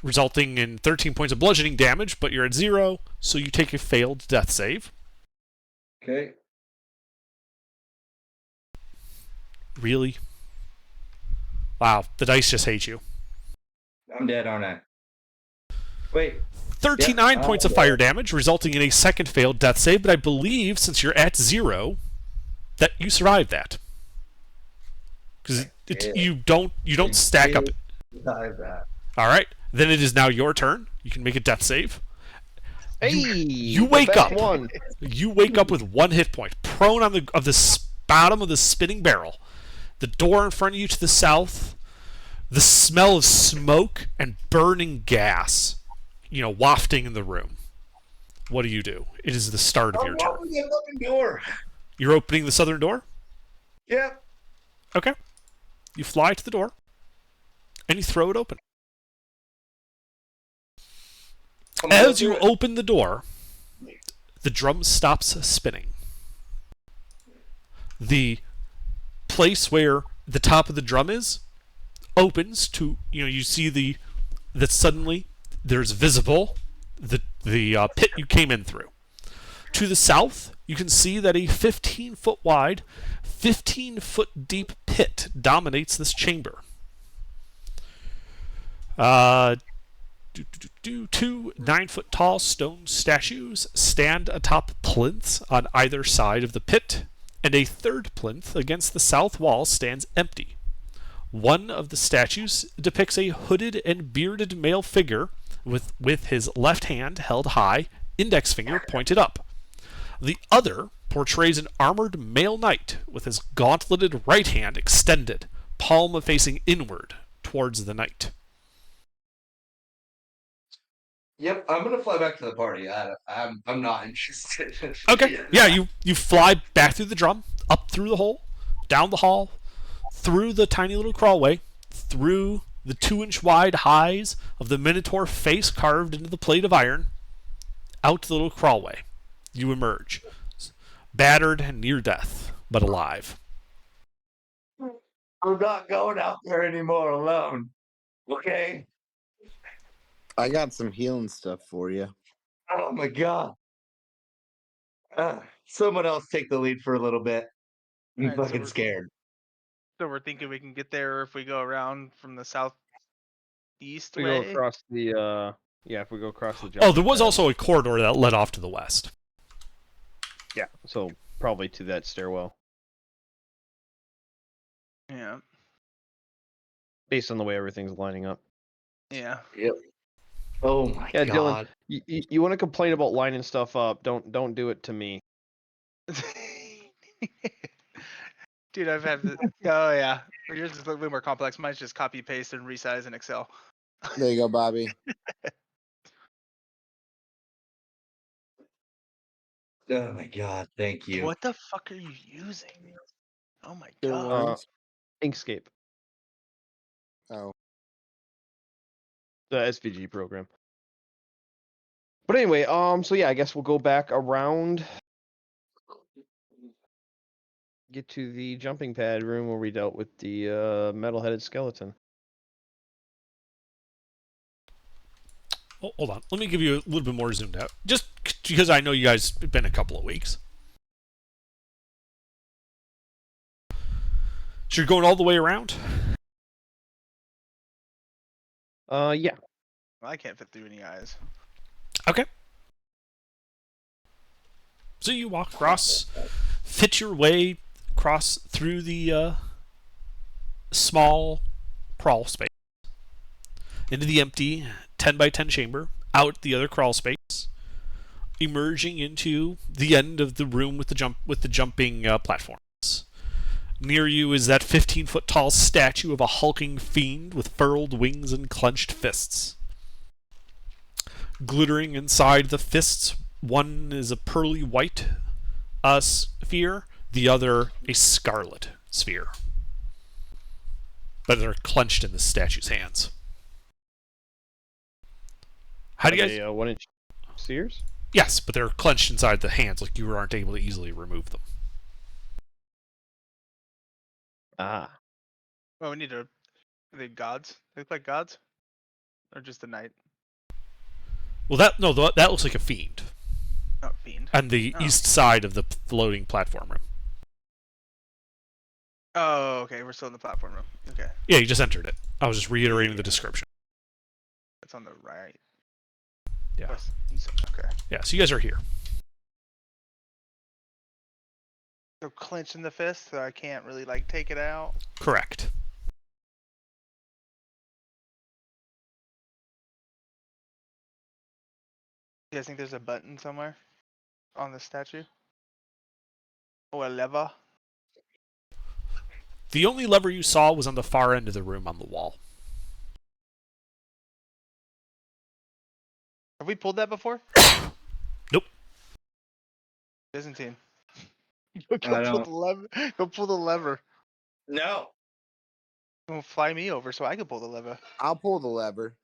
resulting in 13 points of bludgeoning damage, but you're at 0, so you take a failed death save. Okay. Really? Wow, the dice just hate you. I'm dead, aren't I? Wait. 39 Yeah, points of fire damage, resulting in a second failed death save, but I believe, since you're at 0, that you survived that. Because you don't stack up. Survive that. All right, then it is now your turn. You can make a death save. Hey, you the wake best up. One. You wake up with 1 hit point, prone on the bottom of the spinning barrel. The door in front of you to the south. The smell of smoke and burning gas, wafting in the room. What do you do? It is the start of your turn. Open the fucking door. You're opening the southern door? Yep. Okay. You fly to the door, and you throw it open. As you open the door, the drum stops spinning. The place where the top of the drum is opens to, you see that suddenly there's visible the pit you came in through. To the south, you can see that a 15-foot wide, 15-foot deep pit dominates this chamber. Two 9-foot tall stone statues stand atop plinths on either side of the pit, and a third plinth against the south wall stands empty. One of the statues depicts a hooded and bearded male figure with his left hand held high, index finger pointed up. The other portrays an armored male knight with his gauntleted right hand extended, palm facing inward towards the knight. Yep, I'm gonna fly back to the party. I'm not interested. Okay, yeah, you fly back through the drum, up through the hole, down the hall, through the tiny little crawlway, through the 2-inch wide highs of the Minotaur face carved into the plate of iron, out the little crawlway. You emerge, battered and near death, but alive. I'm not going out there anymore alone. Okay? I got some healing stuff for you. Oh my god. Someone else take the lead for a little bit. I'm Alright, so fucking we're- scared. So we're thinking we can get there if we go around from the southeast We go way. across the if we go across the. Oh, there was junction also a corridor that led off to the west. pad. Yeah, so probably to that stairwell, Yeah. based on the way everything's lining up. Yeah. Yep. Oh my Yeah, god. Dylan, you want to complain about lining stuff up? Don't do it to me. Dude, I've had. Oh yeah, yours is a little bit more complex. Mine's just copy paste and resize in Excel. There you go, Bobby. Oh my god, thank you. What the fuck are you using? Oh my There god. was. Inkscape, Oh. the SVG program. But anyway, so yeah, I guess we'll go back around, get to the jumping pad room where we dealt with the metal-headed skeleton. Oh, hold on. Let me give you a little bit more zoomed out. Just because I know you guys, it's been a couple of weeks. So you're going all the way around? Yeah. I can't fit through any eyes. Okay. So you walk across, fit your way across through the small crawl space into the empty 10 by 10 chamber, out the other crawl space, emerging into the end of the room with the jumping platforms. Near you is that 15-foot tall statue of a hulking fiend with furled wings and clenched fists. Glittering inside the fists, one is a pearly white sphere, the other a scarlet sphere. But they're clenched in the statue's hands. How do you guys... 1-inch spheres? Yes, but they're clenched inside the hands, like you aren't able to easily remove them. Ah. Well, we need to. Are they gods? They look like gods, or just a knight? Well, that looks like a fiend. Oh, fiend. On the east side of the floating platform room. Oh, okay. We're still in the platform room. Okay. Yeah, you just entered it. I was just reiterating the description. It's on the right. Yeah. West, east, okay. Yeah, so you guys are here. So clenching the fist, so I can't really like take it out. Correct. You guys think there's a button somewhere on the statue? Or a lever? The only lever you saw was on the far end of the room on the wall. Have we pulled that before? Nope. Byzantine. I Go pull don't- the lever. Go pull the lever. No. Don't fly me over so I can pull the lever. I'll pull the lever.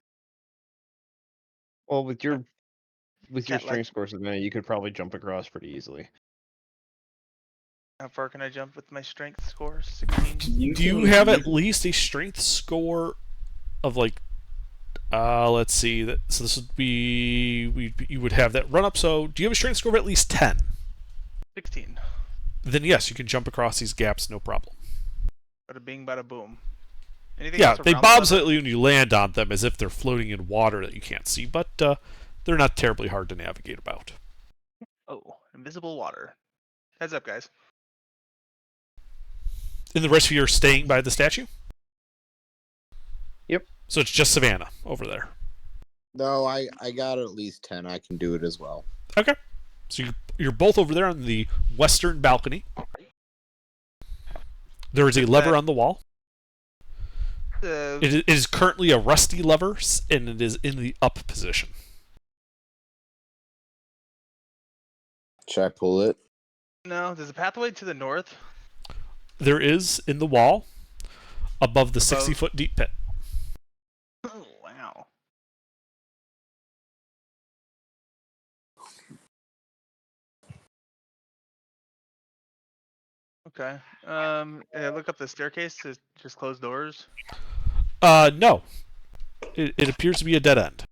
Well, with your Can't strength like- scores, you could probably jump across pretty easily. How far can I jump with my strength score? 16. Do you have at least a strength score of like, let's see, so this would be, you would have that run up, so do you have a strength score of at least 10? 16. Then yes, you can jump across these gaps, no problem. Bada bing, bada boom. Anything Yeah, else they around the bob lever? slightly when you land on them as if they're floating in water that you can't see, but they're not terribly hard to navigate about. Oh, invisible water. Heads up, guys. And the rest of you are staying by the statue? Yep. So it's just Savannah over there. No, I got at least 10. I can do it as well. Okay. So you're both over there on the western balcony. There is a lever on the wall. It is currently a rusty lever, and it is in the up position. Should I pull it? No, there's a pathway to the north. There is in the wall above the Above. 60-foot deep pit. Oh, wow. Okay. Look up the staircase to just close doors. No. It appears to be a dead end.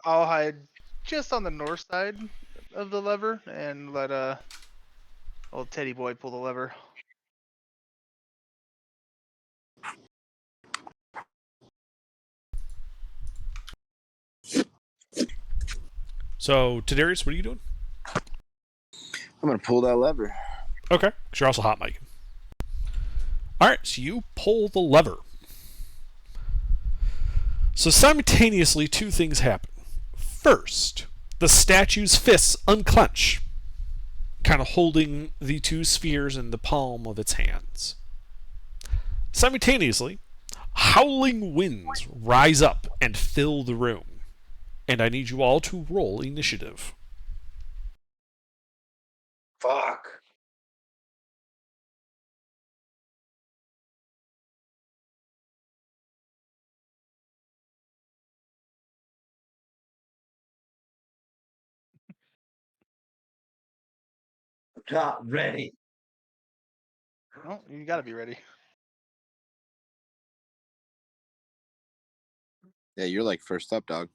I'll hide just on the north side of the lever and let old Teddy boy pull the lever. So, Tadarius, what are you doing? I'm going to pull that lever. Okay, because you're also hot mic. Alright, so you pull the lever. So simultaneously, two things happen. First, the statue's fists unclench, kind of holding the two spheres in the palm of its hands. Simultaneously, howling winds rise up and fill the room, and I need you all to roll initiative. Fuck. Not ready. No, you gotta be ready. Yeah, you're like first up, dog.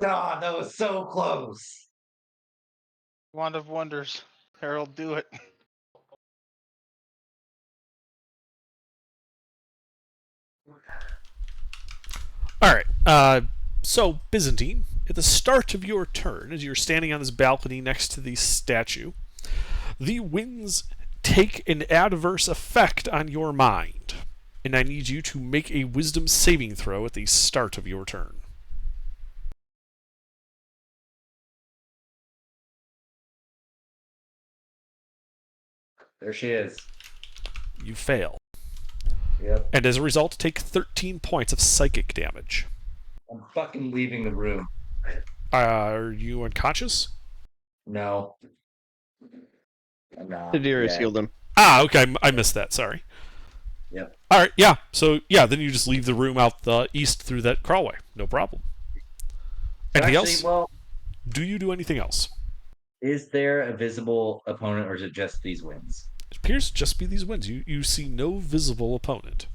God, that was so close. Wand of Wonders. Harold, do it. All right. So, Byzantine, at the start of your turn, as you're standing on this balcony next to the statue, the winds take an adverse effect on your mind, and I need you to make a wisdom saving throw at the start of your turn. There she is. You fail. Yep. And as a result, take 13 points of psychic damage. I'm fucking leaving the room. Are you unconscious? No. I'm not. Tadarius Yeah. healed him. Ah, okay, I missed that, sorry. Yep. Alright, yeah, so, yeah, then you just leave the room out the east through that crawlway. No problem. Anything else? Well, Do you do anything else? is there a visible opponent or is it just these wins? It appears to just be these winds. You see no visible opponent.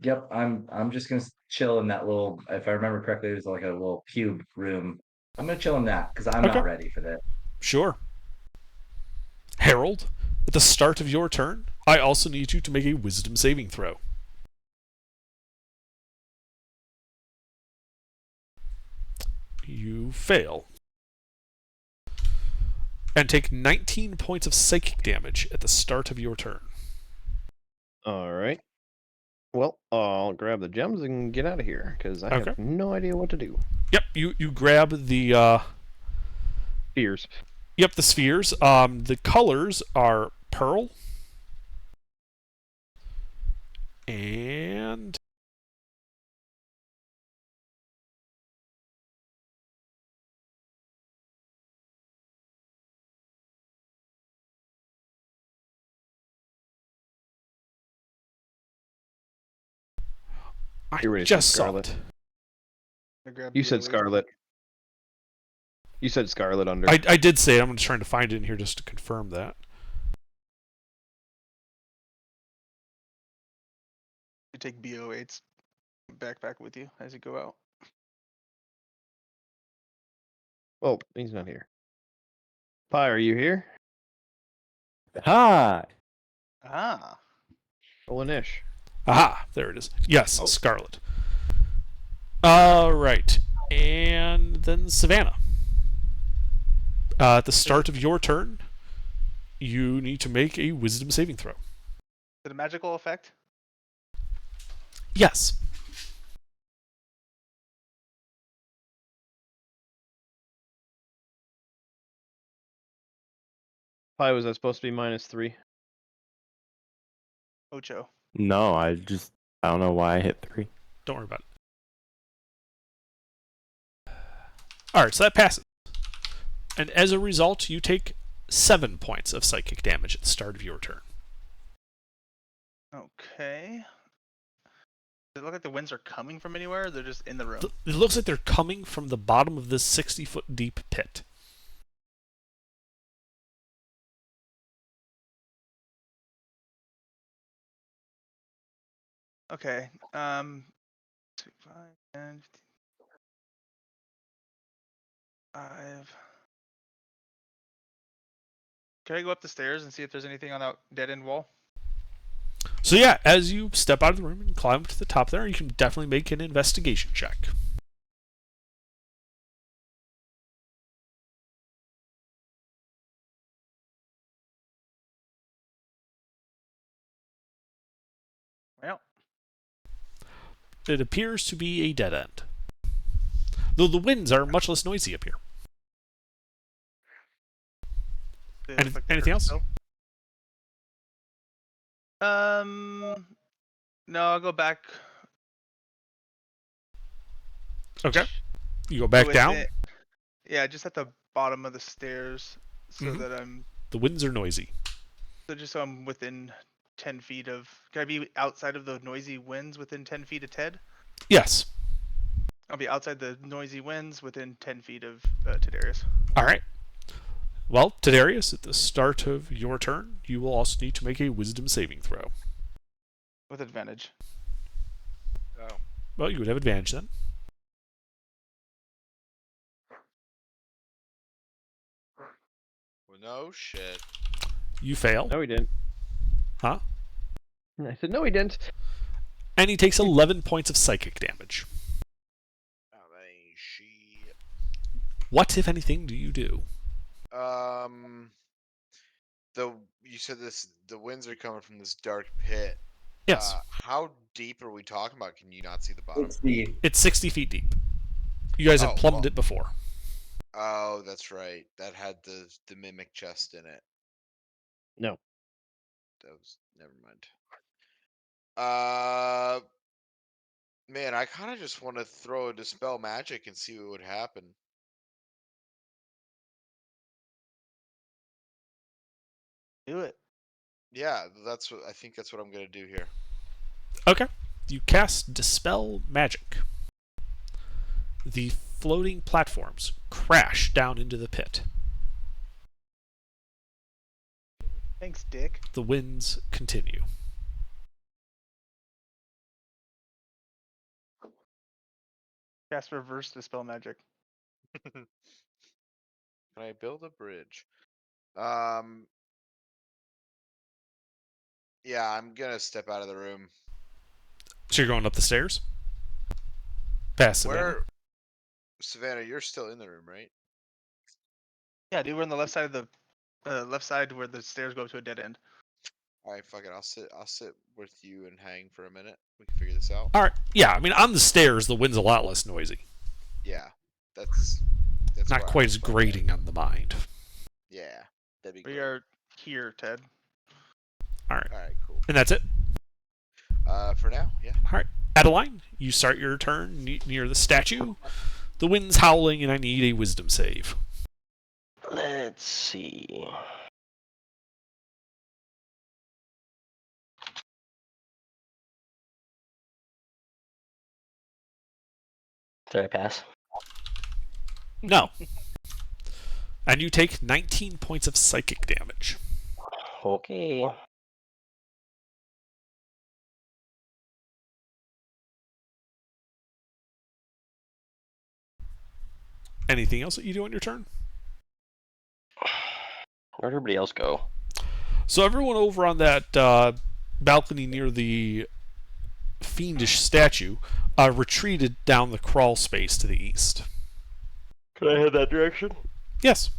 Yep, I'm just gonna chill in that little. If I remember correctly, it was like a little cube room. I'm gonna chill in that because I'm Okay. not ready for that. Sure. Harold, at the start of your turn, I also need you to make a wisdom saving throw. You fail. And take 19 points of psychic damage at the start of your turn. All right. Well, I'll grab the gems and get out of here because I Okay. have no idea what to do. Yep, you grab the Fears. Yep, the spheres. The colors are pearl and I You're ready to just say saw Scarlet. it. I grabbed You the said elite. Scarlet. You said Scarlet under. I did say it. I'm just trying to find it in here just to confirm that. You take BO8's backpack with you as you go out. Well, he's not here. Pi, are you here? Hi. Ah. Olanish. Aha, there it is. Yes, Scarlet. All right, and then Savannah. At the start of your turn, you need to make a wisdom saving throw. Is it a magical effect? Yes. Pi, was that supposed to be -3? Ocho. No, I don't know why I hit 3. Don't worry about it. All right, so that passes. And as a result, you take 7 points of psychic damage at the start of your turn. Okay. Does it look like the winds are coming from anywhere, or they're just in the room? It looks like they're coming from the bottom of this 60-foot deep pit. Okay. 2, 5, 10, 15, 5. Can I go up the stairs and see if there's anything on that dead end wall? So yeah, as you step out of the room and climb up to the top there, you can definitely make an investigation check. Well, It appears to be a dead end. Though the winds are much less noisy up here. They look like they're Anything else? still- No, I'll go back. Okay. You go back down. within- Yeah, just at the bottom of the stairs, so Mhm. that I'm The winds are noisy. just so I'm within 10 feet of. Can I be outside of the noisy winds within 10 feet of Ted? Yes. I'll be outside the noisy winds within 10 feet of Tedarius. All right. Well, Tadarius, at the start of your turn, you will also need to make a wisdom saving throw. With advantage. Oh. Well, you would have advantage then. Well, no shit. You fail. No, he didn't. Huh? I said no, he didn't. And he takes 11 points of psychic damage. Oh, that ain't shit. What, if anything, do you do? You said the winds are coming from this dark pit. Yes. How deep are we talking about? Can you not see the bottom? It's 60 feet deep. You guys have Oh, plumbed well. it before. Oh, that's right. That had the mimic chest in it. No. That was never mind. Man, I kind of just want to throw a dispel magic and see what would happen. Do it. Yeah, I think that's what I'm gonna do here. Okay. You cast Dispel Magic. The floating platforms crash down into the pit. Thanks, Dick. The winds continue. Cast reverse dispel magic. Can I build a bridge? Yeah, I'm gonna step out of the room. So you're going up the stairs? Past Savannah. Savannah, you're still in the room, right? Yeah, dude, we're on the left side of the left side where the stairs go to a dead end. All right, fuck it. I'll sit with you and hang for a minute. We can figure this out. All right. Yeah, I mean, on the stairs, the wind's a lot less noisy. Yeah, that's Not where I quite was as going. grating on the mind. Yeah, that'd be We great. are here, Ted. All right. All right, cool. And that's it. For now, yeah. All right. Adeline, you start your turn near the statue. The wind's howling, and I need a wisdom save. Let's see. Did I pass? No. And you take 19 points of psychic damage. Okay. Anything else that you do on your turn? Where'd everybody else go? So everyone over on that balcony near the fiendish statue retreated down the crawl space to the east. Can I head that direction? Yes.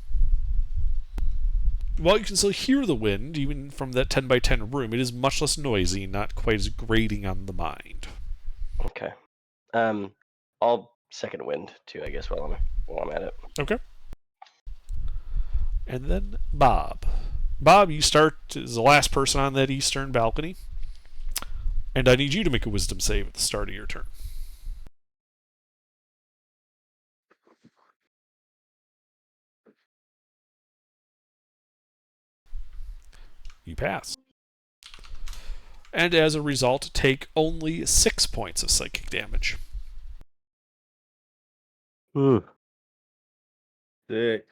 While you can still hear the wind, even from that 10 by 10 room, it is much less noisy and not quite as grating on the mind. Okay. I'll second wind too, I guess, while I'm at it. Okay. And then Bob. Bob, you start as the last person on that eastern balcony. And I need you to make a wisdom save at the start of your turn. You pass. And as a result, take only 6 points of psychic damage. Ooh. Sick.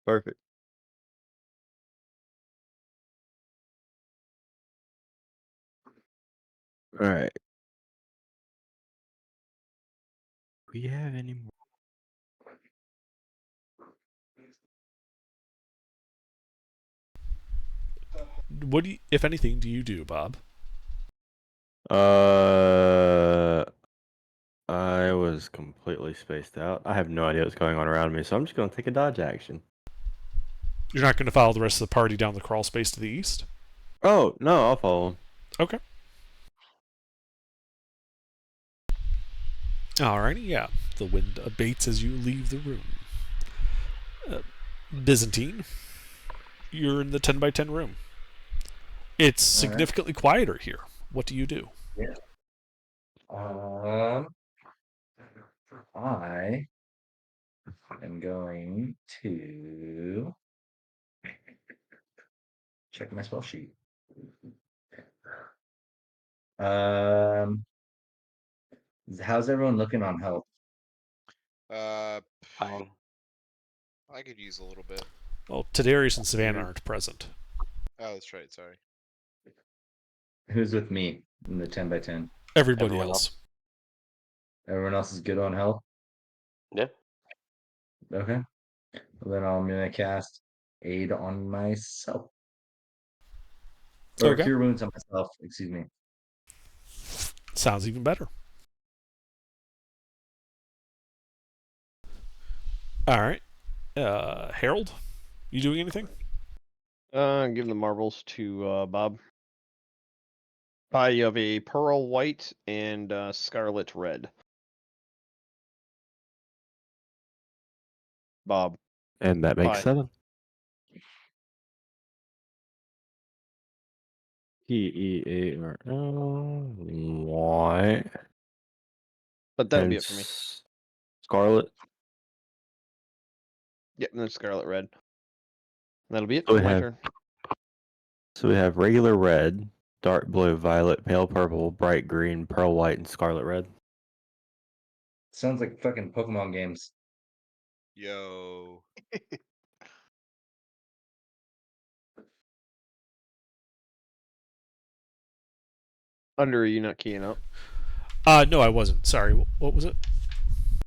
Perfect. All right. Do we have any more? What do you, if anything, do you do, Bob? I was completely spaced out. I have no idea what's going on around me, so I'm just going to take a dodge action. You're not going to follow the rest of the party down the crawl space to the east? Oh, no, I'll follow him. Okay. Alrighty, yeah. The wind abates as you leave the room. Byzantine, you're in the 10 by 10 room. It's significantly quieter here. What do you do? Yeah. I am going to check my spell sheet. How's everyone looking on health? Fine. I could use a little bit. Well, Tadarius and Savannah aren't present. Oh, that's right. Sorry. Who's with me in the 10 by 10? Everybody Everyone else. Everyone else is good on health? Yeah. Okay. Well, then I'm going to cast Aid on myself. Or Okay. Cure Wounds on myself, excuse me. Sounds even better. Alright. Harold, you doing anything? Give the marbles to Bob. You have a pearl white and scarlet red. Bob. And that makes Bye. 7. T-E-A-R-L-Y. But that'll And be it for me. Scarlet. Yep, and then scarlet red. That'll be it So for we my have- turn. So we have regular red, dark blue, violet, pale purple, bright green, pearl white, and scarlet red. Sounds like fucking Pokemon games. Yo. Under, are you not keying up? No, I wasn't. Sorry. What was it?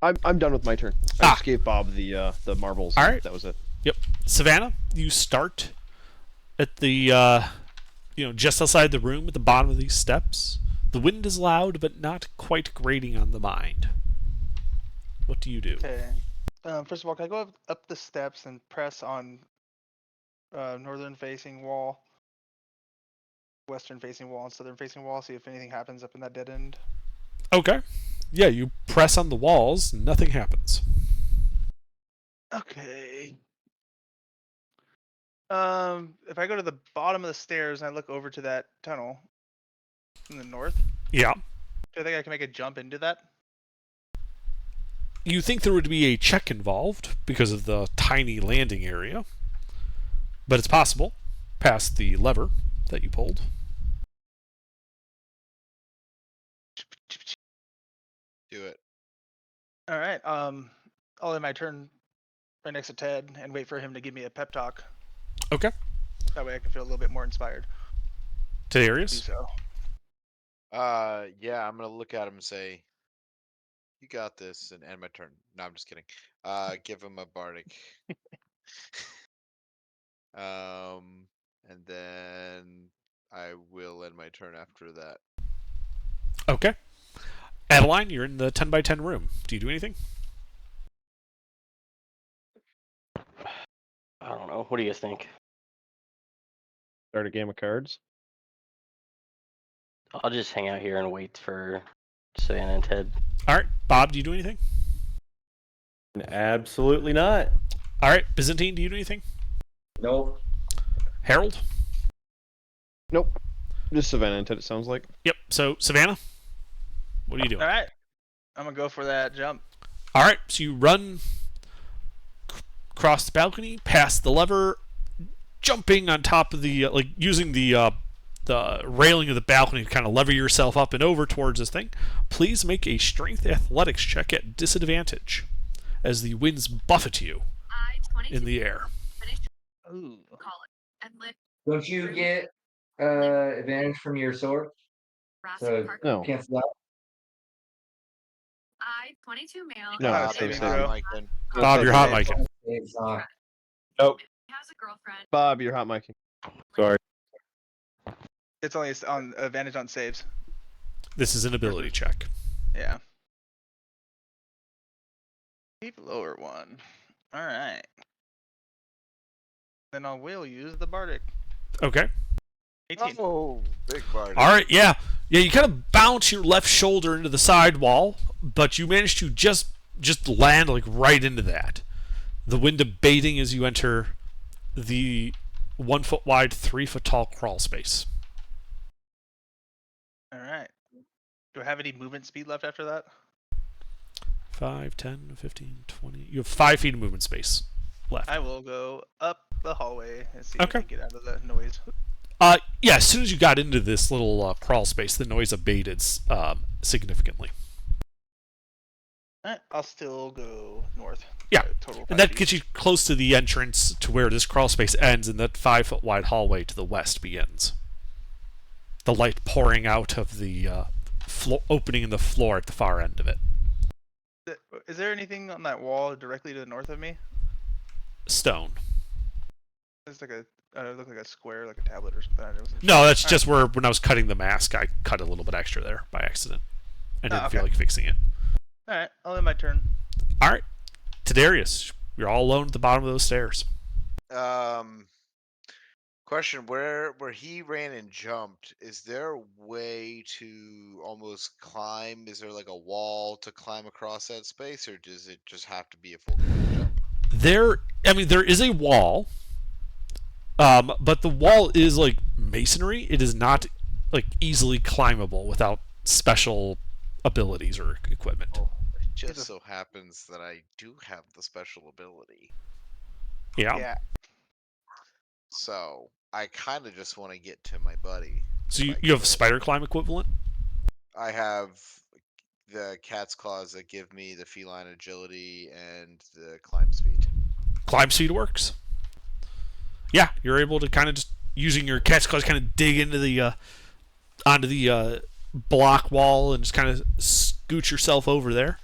I'm done with my turn. I just gave Bob the marbles. All right. That was it. Yep. Savannah, you start at the just outside the room at the bottom of these steps. The wind is loud, but not quite grating on the mind. What do you do? Okay. First of all, can I go up the steps and press on northern facing wall, western facing wall, and southern facing wall? See if anything happens up in that dead end. Okay. Yeah, you press on the walls, nothing happens. Okay. If I go to the bottom of the stairs and I look over to that tunnel in the north, Yeah. do I think I can make a jump into that? You think there would be a check involved because of the tiny landing area, but it's possible past the lever that you pulled. Do it. All right. I'll end my turn right next to Ted and wait for him to give me a pep talk. Okay. That way I can feel a little bit more inspired. To Do Darius? so. Yeah, I'm gonna look at him and say, "You got this," and end my turn. No, I'm just kidding. Give him a bardic. And then I will end my turn after that. Okay. Adeline, you're in the 10 by 10 room. Do you do anything? I don't know. What do you guys think? Start a game of cards. I'll just hang out here and wait for Savannah and Ted. All right. Bob, do you do anything? Absolutely not. All right. Byzantine, do you do anything? Nope. Harold? Nope. Just Savannah and Ted, it sounds like. Yep. So, Savannah, what are you doing? All right. I'm going to go for that jump. All right. So you run across the balcony, past the lever, jumping on top of the, using the railing of the balcony to kind of lever yourself up and over towards this thing. Please make a strength athletics check at disadvantage as the winds buffet you in the air. Ooh. Don't you get advantage from your sword? So No. cancel out. No, Not a save, saving save. throw. Bob, you're hot micing. Saves on. Bob, you're hot micing. Sorry. It's only on advantage on saves. This is an ability check. Yeah. Keep lower one. All right. Then I will use the bardic. Okay. 18. Oh, big bardic. All right. Yeah. Yeah, you kind of bounce your left shoulder into the side wall, but you manage to just land like right into that. The wind abating as you enter the 1 foot wide, 3 foot tall crawl space. All right. Do I have any movement speed left after that? 5, 10, 15, 20. You have 5 feet of movement space left. I will go up the hallway and see Okay. if I can get out of the noise. Yeah, as soon as you got into this little crawl space, the noise abated significantly. Alright, I'll still go north. Yeah, Total and 5 that feet. gets you close to the entrance to where this crawl space ends, and that 5 foot wide hallway to the west begins. The light pouring out of the opening in the floor at the far end of it. Is there anything on that wall directly to the north of me? Stone. It's like it looked like a square, like a tablet or something. No, that's just where when I was cutting the mask, I cut a little bit extra there by accident. I didn't feel like fixing it. Alright, I'll end my turn. All right, Tadarius, you're all alone at the bottom of those stairs. Question: Where he ran and jumped, is there a way to almost climb? Is there like a wall to climb across that space, or does it just have to be a full jump? There is a wall, but the wall is like masonry. It is not like easily climbable without special abilities or equipment. It just so happens that I do have the special ability. Yeah. So I kind of just want to get to my buddy. So you have spider climb equivalent? I have the cat's claws that give me the feline agility and the climb speed. Climb speed works. Yeah, you're able to kind of just using your cat's claws kind of dig into the onto the block wall and just kind of scoot yourself over there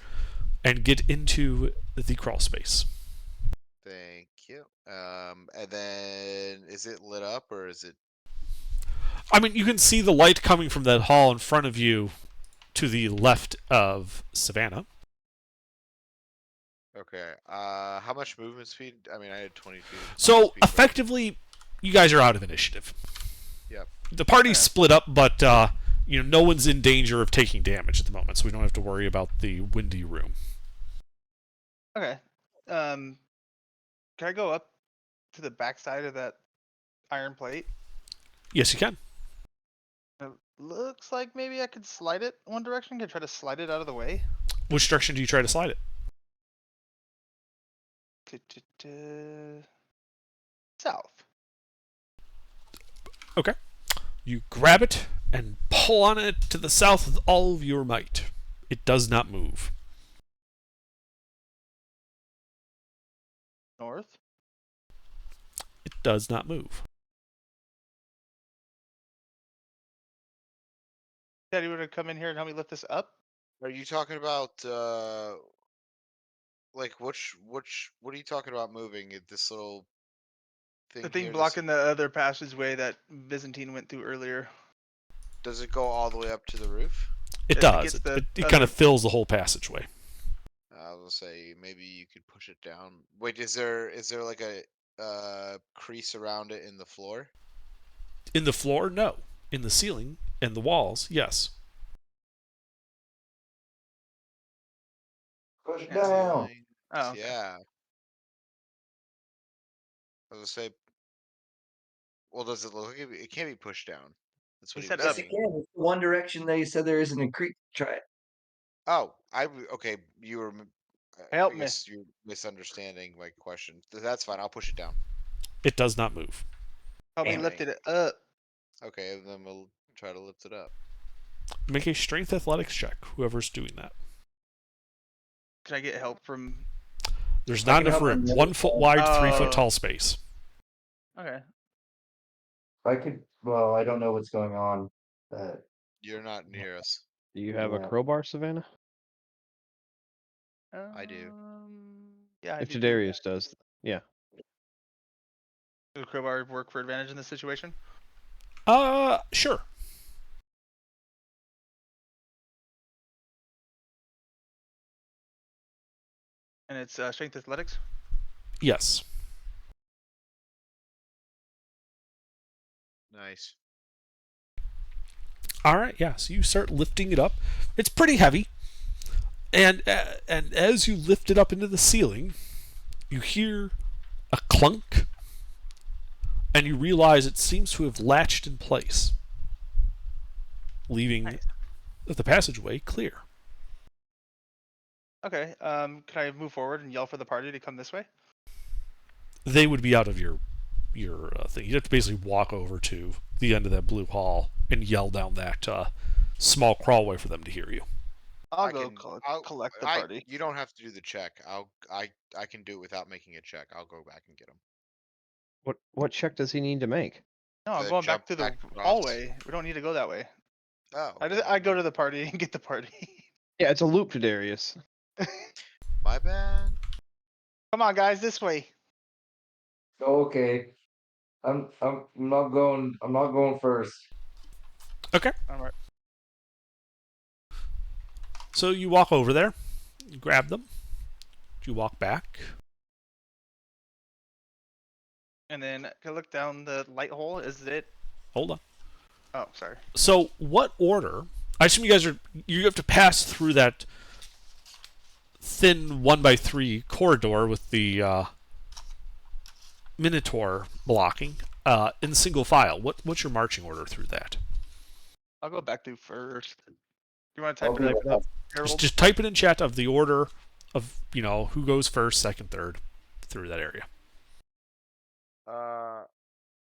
and get into the crawl space. Thank you. And then is it lit up or is it? I mean, you can see the light coming from that hall in front of you to the left of Savannah. Okay. How much movement speed? I mean, I had 20 feet. So effectively, you guys are out of initiative. Yep. The party's split up, but no one's in danger of taking damage at the moment, so we don't have to worry about the windy room. Okay. Can I go up to the backside of that iron plate? Yes, you can. It looks like maybe I could slide it one direction. Can I try to slide it out of the way? Which direction do you try to slide it? South. Okay. You grab it and pull on it to the south with all of your might. It does not move. North. It does not move. Daddy, would to come in here and help me lift this up? Are you talking about like what are you talking about moving? This little thing. The thing here, blocking the other passageway that Byzantine went through earlier. Does it go all the way up to the roof? It does. It kind of fills the whole passageway. I was gonna say maybe you could push it down. Wait, is there like a crease around it in the floor? In the floor, no. In the ceiling and the walls, yes. Push down. Oh, okay. Yeah. I was gonna say. Well, does it look like it can't be pushed down? That's what He he said was up. saying. Again, it's the one direction they said there isn't a creek. Try it. Oh, okay. You were. Help I me. guess you're misunderstanding my question. That's fine. I'll push it down. It does not move. Help me Damn lift it up. Okay, then we'll try to lift it up. Make a strength athletics check, whoever's doing that. Can I get help from? There's I not can enough help room. him. 1 foot wide, 3 Oh. foot tall space. Okay. I could. Well, I don't know what's going on. You're not near us. Do you have a Yeah. crowbar, Savannah? I do. Yeah. I If do. Jadarius does, yeah. Does the crowbar work for advantage in this situation? Sure. And it's strength athletics. Yes. Nice. All right, yeah. So you start lifting it up. It's pretty heavy, and as you lift it up into the ceiling, you hear a clunk, and you realize it seems to have latched in place, leaving the passageway clear. Okay. Can I move forward and yell for the party to come this way? They would be out of your thing. You'd have to basically walk over to the end of that blue hall and yell down that small crawlway for them to hear you. I'll I go can- collect the party. You don't have to do the check. I can do it without making a check. I'll go back and get him. What check does he need to make? No, I'm The going back jump to the back across. hallway. We don't need to go that way. Oh, I go to the party and get the party. Yeah, it's a loop to Darius. my bad. Come on, guys, this way. Okay. I'm not going first. Okay. All right. So you walk over there, you grab them, you walk back. And then can I look down the light hole? Is it? Hold on. Oh, sorry. So what order? I assume you have to pass through that thin 1x3 corridor with the Minotaur blocking in single file. What's your marching order through that? I'll go back to first. You want to type Okay. it up? Harold? Just type it in chat of the order of who goes first, second, third through that area.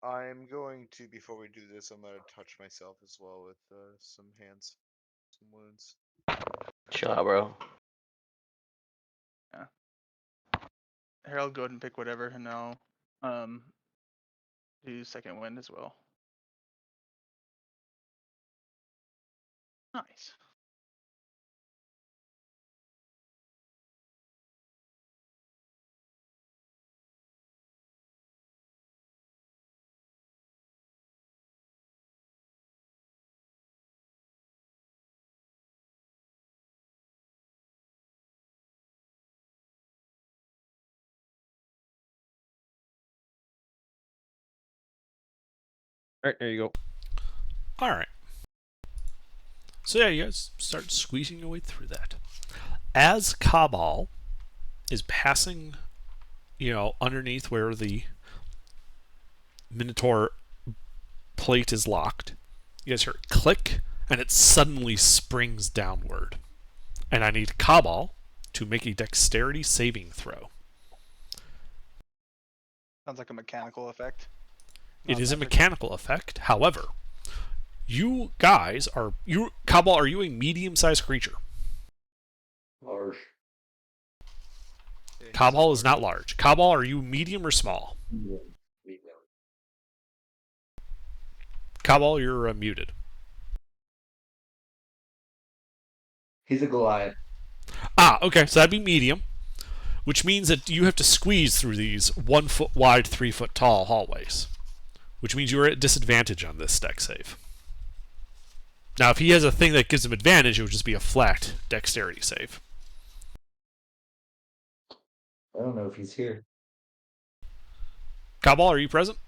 I'm going to, before we do this, I'm gonna touch myself as well with some hands, some wounds. Chill out, bro. Harold, go ahead and pick whatever, and I'll do second wind as well. Nice. All right, there you go. All right. So yeah, you guys start squeezing your way through that. As Cabal is passing, underneath where the Minotaur plate is locked, you guys hear it click, and it suddenly springs downward. And I need Cabal to make a dexterity saving throw. Sounds like a mechanical effect. It Not is a magic. mechanical effect. However, you guys are Cabal, are you a medium-sized creature? Large. Cabal is not large. Cabal, are you medium or small? Cabal, you're muted. He's a Goliath. Ah, okay, so that'd be medium, which means that you have to squeeze through these 1 foot wide, 3 foot tall hallways, which means you're at disadvantage on this dex save. Now, if he has a thing that gives him advantage, it would just be a flat dexterity save. I don't know if he's here. Cabal, are you present?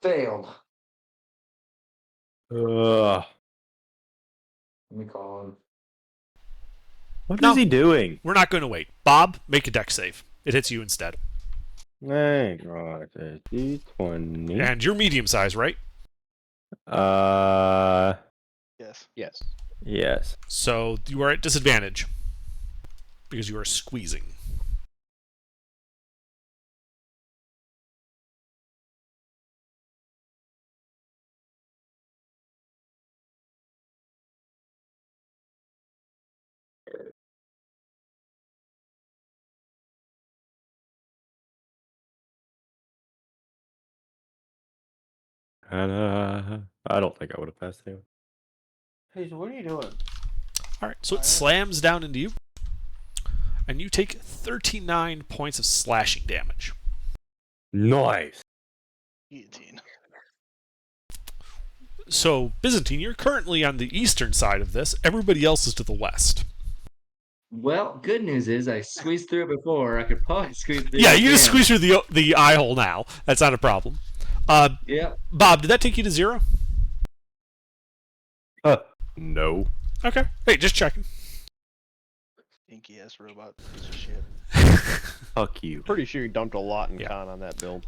Failed. Ugh. Let me call him. What No. is he doing? We're not going to wait. Bob, make a dex save. It hits you instead. Hang on, D20. And you're medium size, right? Yes. Yes. Yes. So you are at disadvantage because you are squeezing. And I don't think I would have passed anyway. Hey, so what are you doing? All right, so it slams down into you, and you take 39 points of slashing damage. Nice. Guillotine. So, Byzantine, you're currently on the eastern side of this. Everybody else is to the west. Well, good news is I squeezed through it before. I could probably squeeze through Yeah, it you just again. squeeze through the eye hole now. That's not a problem. Yep. Bob, did that take you to 0? No. Okay. Hey, just checking. Inky ass robot piece of shit. Fuck you. Pretty sure you dumped a lot in con on that build.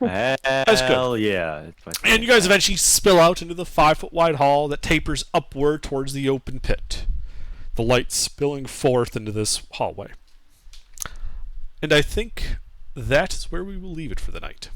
That's good. Hell yeah. It's my And you guys eventually spill out into the 5-foot wide hall that tapers upward towards the open pit. The light spilling forth into this hallway. And I think that is where we will leave it for the night.